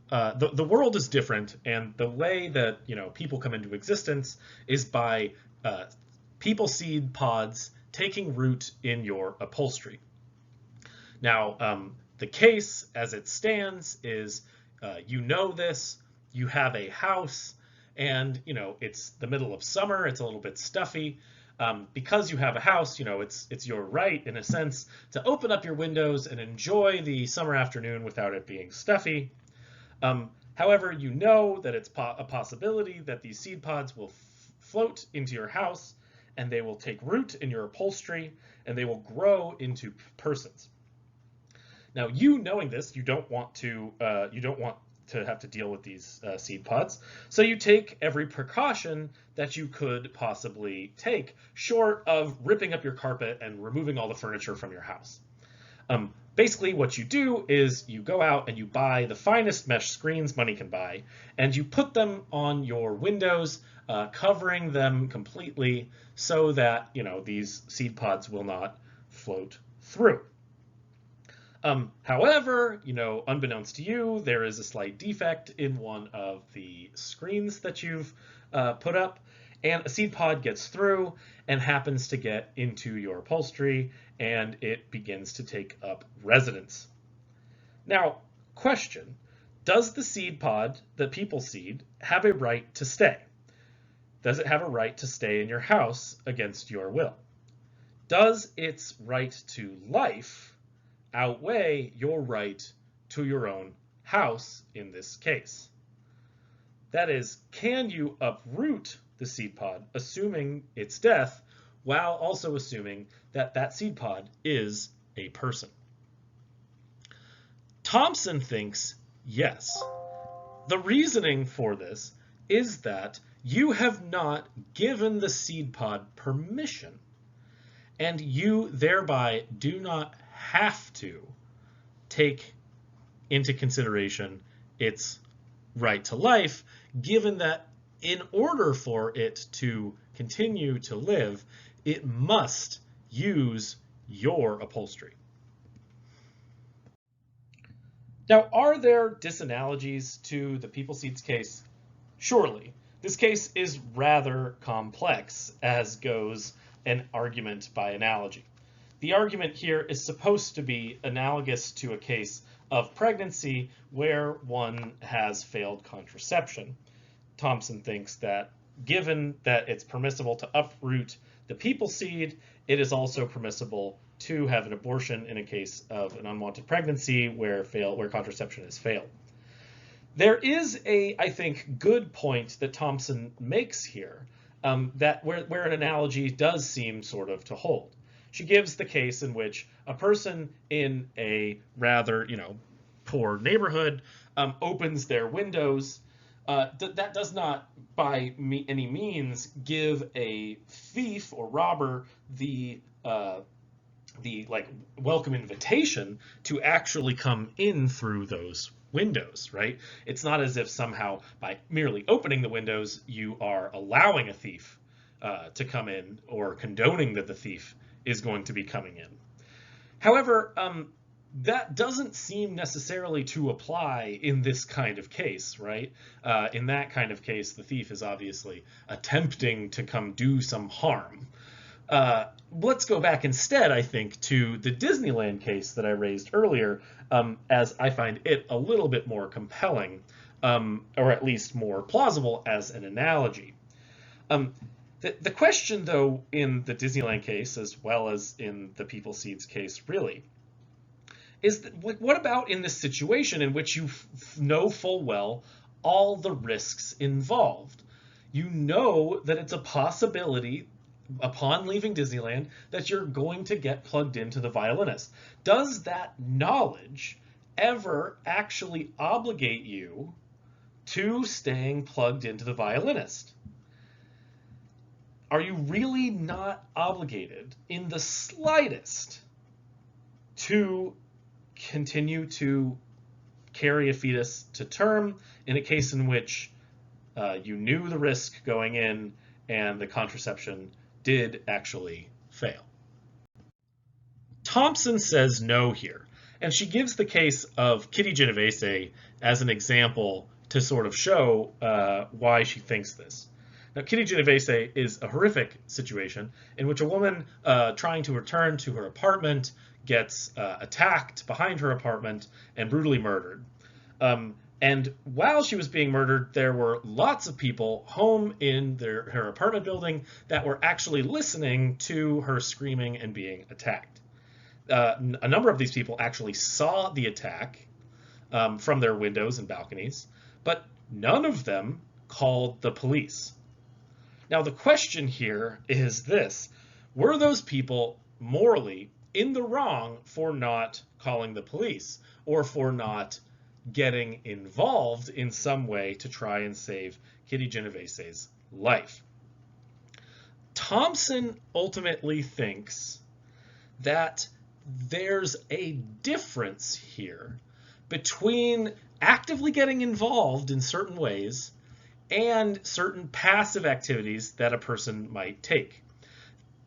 the world is different, and the way that people come into existence is by people seed pods taking root in your upholstery. Now, the case as it stands is, this, you have a house, and it's the middle of summer, it's a little bit stuffy. Because you have a house, it's your right, in a sense, to open up your windows and enjoy the summer afternoon without it being stuffy. However, that it's a possibility that these seed pods will float into your house, and they will take root in your upholstery, and they will grow into persons. Now, knowing this, you don't want to have to deal with these seed pods, so you take every precaution that you could possibly take, short of ripping up your carpet and removing all the furniture from your house. Basically, what you do is you go out and you buy the finest mesh screens money can buy, and you put them on your windows, covering them completely so that these seed pods will not float through. However, unbeknownst to you, there is a slight defect in one of the screens that you've put up, and a seed pod gets through and happens to get into your upholstery, and it begins to take up residence. Now, question, does the seed pod, the people seed, have a right to stay? Does it have a right to stay in your house against your will? Does its right to life outweigh your right to your own house in this case? That is, can you uproot the seed pod, assuming its death, while also assuming that that seed pod is a person? Thompson thinks yes. The reasoning for this is that you have not given the seed pod permission, and you thereby do not have to take into consideration its right to life, given that in order for it to continue to live, it must use your upholstery. Now, are there disanalogies to the people seeds case? Surely. This case is rather complex, as goes an argument by analogy. The argument here is supposed to be analogous to a case of pregnancy where one has failed contraception. Thompson thinks that given that it's permissible to uproot the people seed, it is also permissible to have an abortion in a case of an unwanted pregnancy where contraception has failed. There is a, I think, good point that Thompson makes here, that where an analogy does seem sort of to hold. She gives the case in which a person in a rather, poor neighborhood opens their windows. That does not, by any means, give a thief or robber the welcome invitation to actually come in through those windows, right? It's not as if somehow by merely opening the windows you are allowing a thief to come in or condoning that the thief is going to be coming in. However, that doesn't seem necessarily to apply in this kind of case, right? In that kind of case, the thief is obviously attempting to come do some harm. Let's go back instead, I think, to the Disneyland case that I raised earlier, as I find it a little bit more compelling, or at least more plausible as an analogy. The question, though, in the Disneyland case, as well as in the People Seeds case, really, is that, what about in this situation in which you know full well all the risks involved? You know that it's a possibility upon leaving Disneyland that you're going to get plugged into the violinist. Does that knowledge ever actually obligate you to staying plugged into the violinist? Are you really not obligated in the slightest to continue to carry a fetus to term in a case in which you knew the risk going in and the contraception did actually fail? Thompson says no here, and she gives the case of Kitty Genovese as an example to sort of show why she thinks this. Now, Kitty Genovese is a horrific situation in which a woman trying to return to her apartment gets attacked behind her apartment and brutally murdered. And while she was being murdered, there were lots of people home in her apartment building that were actually listening to her screaming and being attacked. A number of these people actually saw the attack from their windows and balconies, but none of them called the police. Now, the question here is this: were those people morally in the wrong for not calling the police or for not getting involved in some way to try and save Kitty Genovese's life? Thompson ultimately thinks that there's a difference here between actively getting involved in certain ways and certain passive activities that a person might take.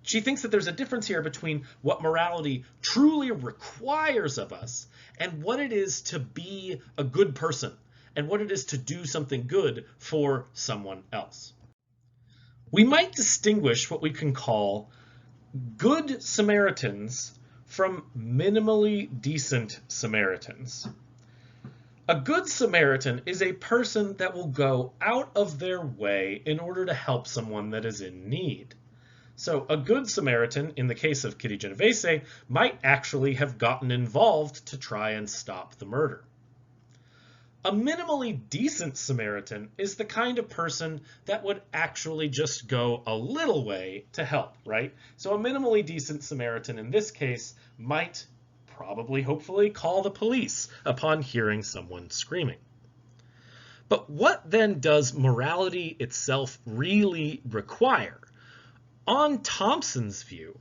She thinks that there's a difference here between what morality truly requires of us and what it is to be a good person and what it is to do something good for someone else. We might distinguish what we can call good Samaritans from minimally decent Samaritans. A good Samaritan is a person that will go out of their way in order to help someone that is in need. So a good Samaritan, in the case of Kitty Genovese, might actually have gotten involved to try and stop the murder. A minimally decent Samaritan is the kind of person that would actually just go a little way to help, right? So a minimally decent Samaritan in this case might probably, hopefully, call the police upon hearing someone screaming. But what then does morality itself really require? On Thompson's view,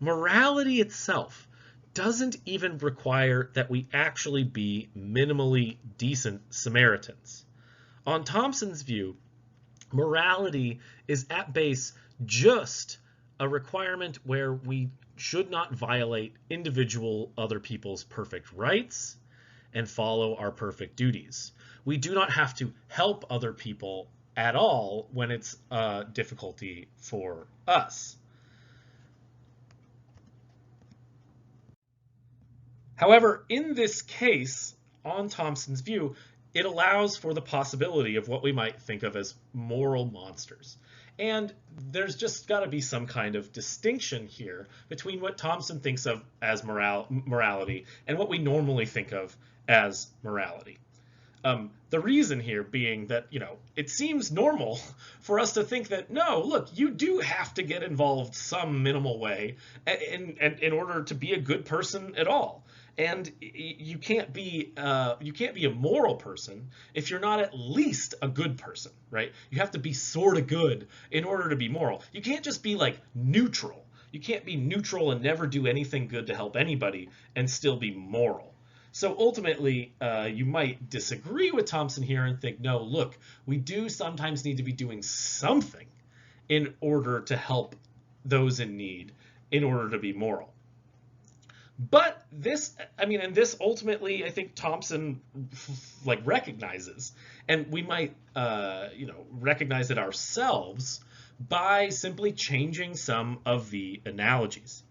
morality itself doesn't even require that we actually be minimally decent Samaritans. On Thompson's view, morality is at base just a requirement where we should not violate individual other people's perfect rights and follow our perfect duties. We do not have to help other people at all when it's a difficulty for us. However, in this case, on Thompson's view, it allows for the possibility of what we might think of as moral monsters. And there's just got to be some kind of distinction here between what Thompson thinks of as morality and what we normally think of as morality. The reason here being that, it seems normal for us to think that, no, look, you do have to get involved some minimal way in order to be a good person at all. And you can't be a moral person if you're not at least a good person, right? You have to be sort of good in order to be moral. You can't just be like neutral. You can't be neutral and never do anything good to help anybody and still be moral. So ultimately, you might disagree with Thompson here and think, no, look, we do sometimes need to be doing something in order to help those in need, in order to be moral. But this ultimately, I think Thompson recognizes, and we might, recognize it ourselves by simply changing some of the analogies.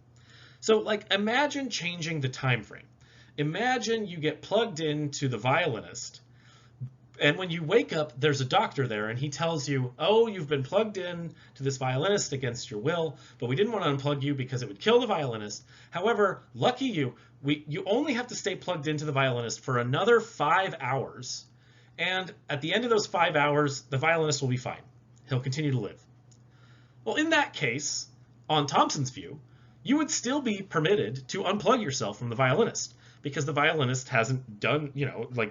So imagine changing the time frame. Imagine you get plugged into the violinist, and when you wake up, there's a doctor there, and he tells you, oh, you've been plugged in to this violinist against your will, but we didn't want to unplug you because it would kill the violinist. However, lucky you, you only have to stay plugged into the violinist for another 5 hours, and at the end of those 5 hours, the violinist will be fine. He'll continue to live. Well, in that case, on Thompson's view, you would still be permitted to unplug yourself from the violinist, because the violinist hasn't done,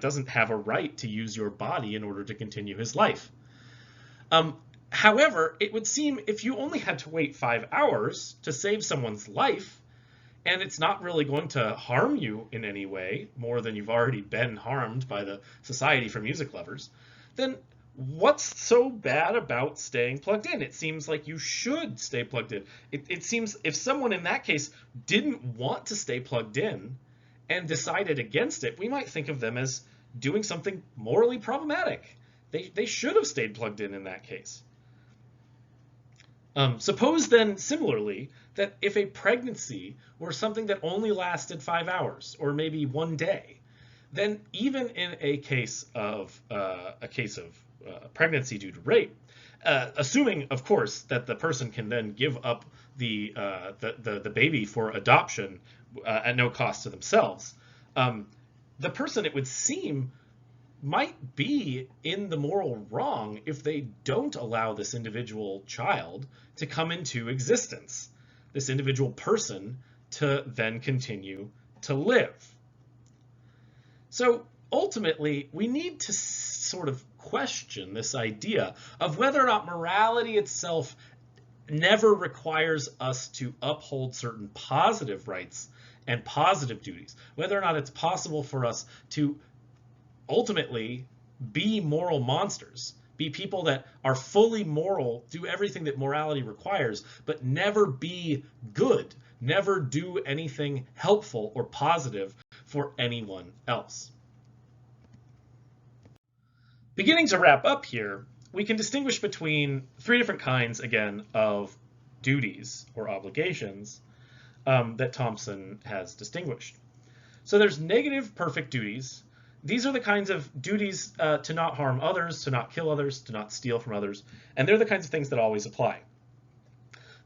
doesn't have a right to use your body in order to continue his life. However, it would seem if you only had to wait 5 hours to save someone's life, and it's not really going to harm you in any way more than you've already been harmed by the Society for Music Lovers, then what's so bad about staying plugged in? It seems like you should stay plugged in. It seems if someone in that case didn't want to stay plugged in and decided against it, we might think of them as doing something morally problematic. They should have stayed plugged in that case. Suppose then, similarly, that if a pregnancy were something that only lasted 5 hours or maybe 1 day, then even in a case of pregnancy due to rape, assuming, of course, that the person can then give up the baby for adoption at no cost to themselves, the person, it would seem, might be in the moral wrong if they don't allow this individual child to come into existence, this individual person to then continue to live. So ultimately, we need to sort of question this idea of whether or not morality itself never requires us to uphold certain positive rights and positive duties, whether or not it's possible for us to ultimately be moral monsters, be people that are fully moral, do everything that morality requires, but never be good, never do anything helpful or positive for anyone else. Beginning to wrap up here, we can distinguish between 3 different kinds, again, of duties or obligations that Thompson has distinguished. So there's negative perfect duties. These are the kinds of duties to not harm others, to not kill others, to not steal from others, and they're the kinds of things that always apply.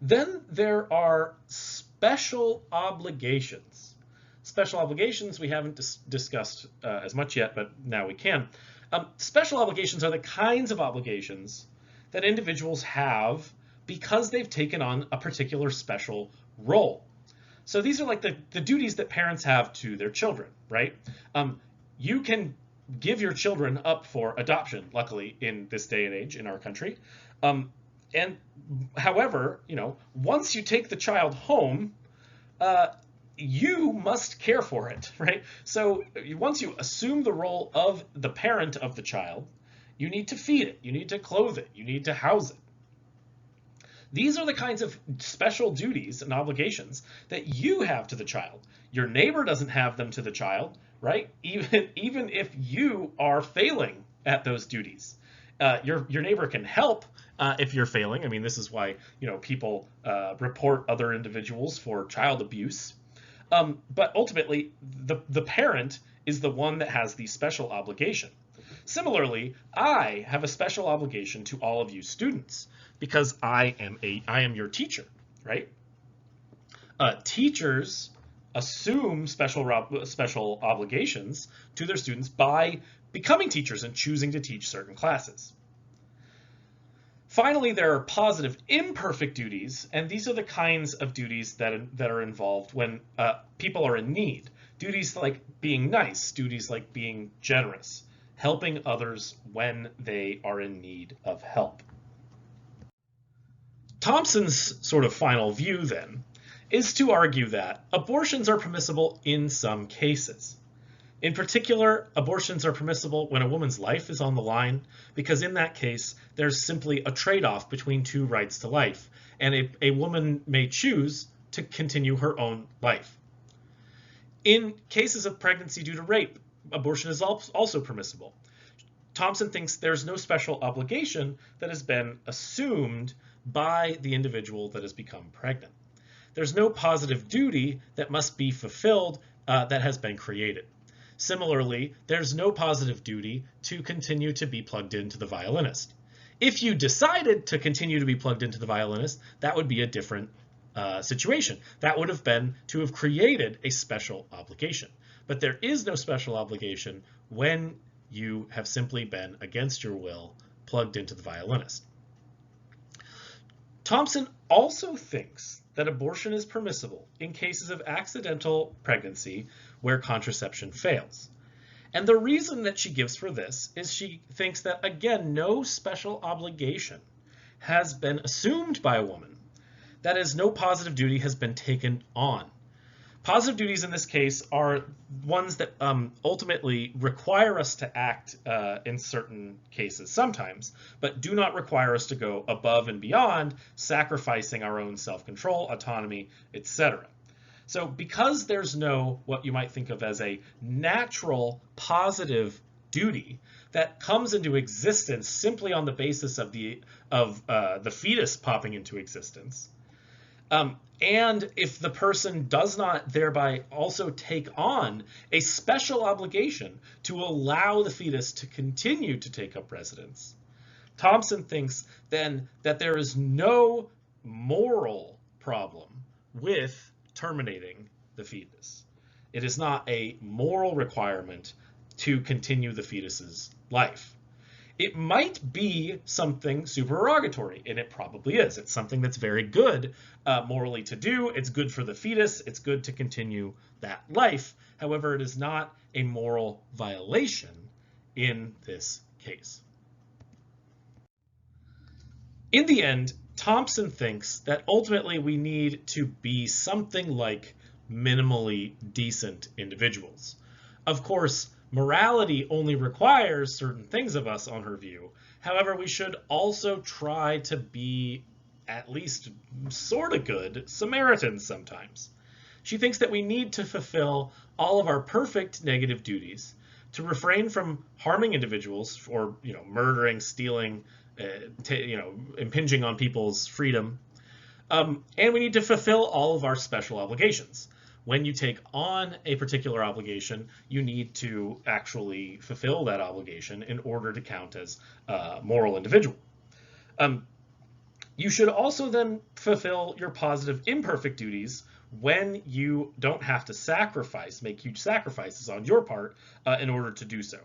Then there are special obligations. Special obligations we haven't discussed as much yet, but now we can. Special obligations are the kinds of obligations that individuals have because they've taken on a particular special role. So these are like the duties that parents have to their children, right? You can give your children up for adoption, luckily, in this day and age in our country. And however, once you take the child home, you must care for it, right? So once you assume the role of the parent of the child, you need to feed it, you need to clothe it, you need to house it. These are the kinds of special duties and obligations that you have to the child. Your neighbor doesn't have them to the child, right? Even if you are failing at those duties. Your neighbor can help if you're failing. I mean, this is why people report other individuals for child abuse. But ultimately, the parent is the one that has the special obligation. Similarly, I have a special obligation to all of you students because I am your teacher, right? Teachers assume special obligations to their students by becoming teachers and choosing to teach certain classes. Finally, there are positive imperfect duties, and these are the kinds of duties that are involved when people are in need. Duties like being nice, duties like being generous, helping others when they are in need of help. Thompson's sort of final view, then, is to argue that abortions are permissible in some cases. In particular, abortions are permissible when a woman's life is on the line, because in that case, there's simply a trade-off between two rights to life, and a woman may choose to continue her own life. In cases of pregnancy due to rape, abortion is also permissible. Thompson thinks there's no special obligation that has been assumed by the individual that has become pregnant. There's no positive duty that must be fulfilled that has been created. Similarly, there's no positive duty to continue to be plugged into the violinist. If you decided to continue to be plugged into the violinist, that would be a different situation. That would have been to have created a special obligation. But there is no special obligation when you have simply been, against your will, plugged into the violinist. Thompson also thinks that abortion is permissible in cases of accidental pregnancy where contraception fails. And the reason that she gives for this is she thinks that, again, no special obligation has been assumed by a woman. That is, no positive duty has been taken on. Positive duties in this case are ones that ultimately require us to act in certain cases sometimes, but do not require us to go above and beyond, sacrificing our own self-control, autonomy, etc. So because there's no what you might think of as a natural positive duty that comes into existence simply on the basis of the fetus popping into existence, and if the person does not thereby also take on a special obligation to allow the fetus to continue to take up residence, Thompson thinks then that there is no moral problem with terminating the fetus. It is not a moral requirement to continue the fetus's life. It might be something supererogatory, and it probably is. It's something that's very good morally to do. It's good for the fetus. It's good to continue that life. However, it is not a moral violation in this case. In the end, Thompson thinks that ultimately we need to be something like minimally decent individuals. Of course, morality only requires certain things of us on her view. However, we should also try to be at least sort of good Samaritans sometimes. She thinks that we need to fulfill all of our perfect negative duties, to refrain from harming individuals or murdering, stealing, impinging on people's freedom. And we need to fulfill all of our special obligations. When you take on a particular obligation, you need to actually fulfill that obligation in order to count as a moral individual. You should also then fulfill your positive imperfect duties when you don't have to make huge sacrifices on your part in order to do so.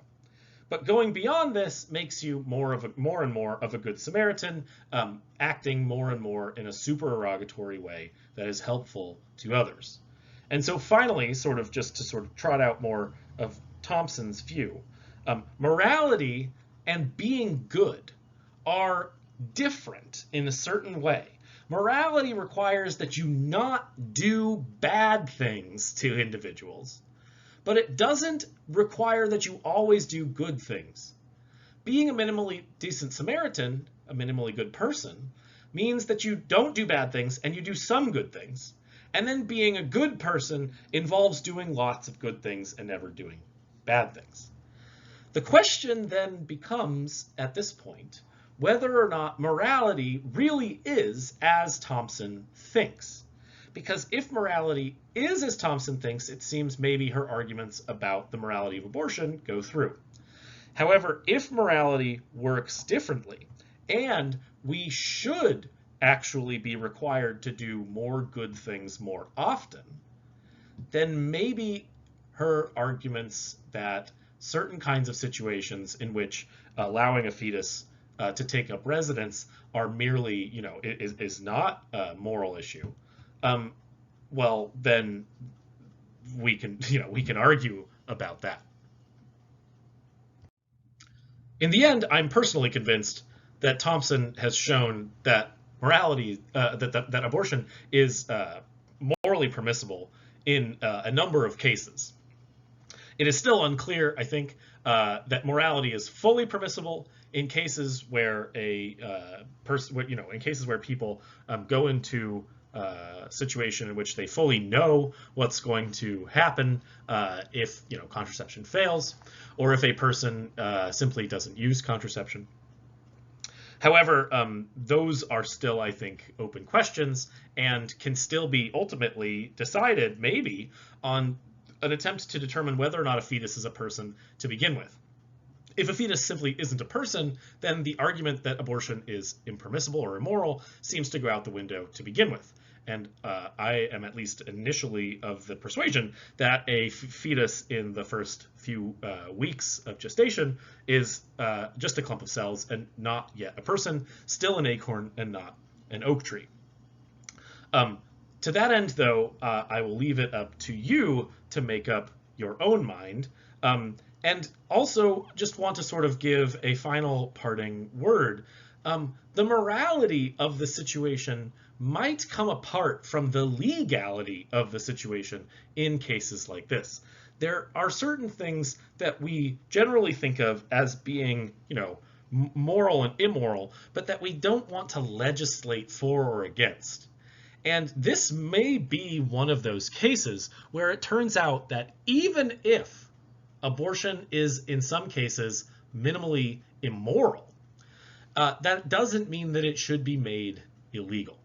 But going beyond this makes you more and more of a good Samaritan, acting more and more in a supererogatory way that is helpful to others. And so finally, just to trot out more of Thompson's view, morality and being good are different in a certain way. Morality requires that you not do bad things to individuals, but it doesn't require that you always do good things. Being a minimally decent Samaritan, a minimally good person, means that you don't do bad things and you do some good things. And then being a good person involves doing lots of good things and never doing bad things. The question then becomes, at this point, whether or not morality really is as Thompson thinks. Because if morality is as Thompson thinks, it seems maybe her arguments about the morality of abortion go through. However, if morality works differently, and we should actually be required to do more good things more often, then maybe her arguments that certain kinds of situations in which allowing a fetus to take up residence are merely, is not a moral issue. Um, well, then we can argue about that. In the end, I'm personally convinced that Thompson has shown that morality, that abortion is morally permissible in a number of cases. It is still unclear, I think, that morality is fully permissible in cases where a person, in cases where people go into a situation in which they fully know what's going to happen if contraception fails, or if a person simply doesn't use contraception. However, those are still, I think, open questions and can still be ultimately decided, maybe, on an attempt to determine whether or not a fetus is a person to begin with. If a fetus simply isn't a person, then the argument that abortion is impermissible or immoral seems to go out the window to begin with. And I am at least initially of the persuasion that a fetus in the first few weeks of gestation is just a clump of cells and not yet a person, still an acorn and not an oak tree. To that end, though, I will leave it up to you to make up your own mind. And also just want to sort of give a final parting word. The morality of the situation might come apart from the legality of the situation in cases like this. There are certain things that we generally think of as being, moral and immoral, but that we don't want to legislate for or against. And this may be one of those cases where it turns out that even if abortion is in some cases minimally immoral, that doesn't mean that it should be made illegal.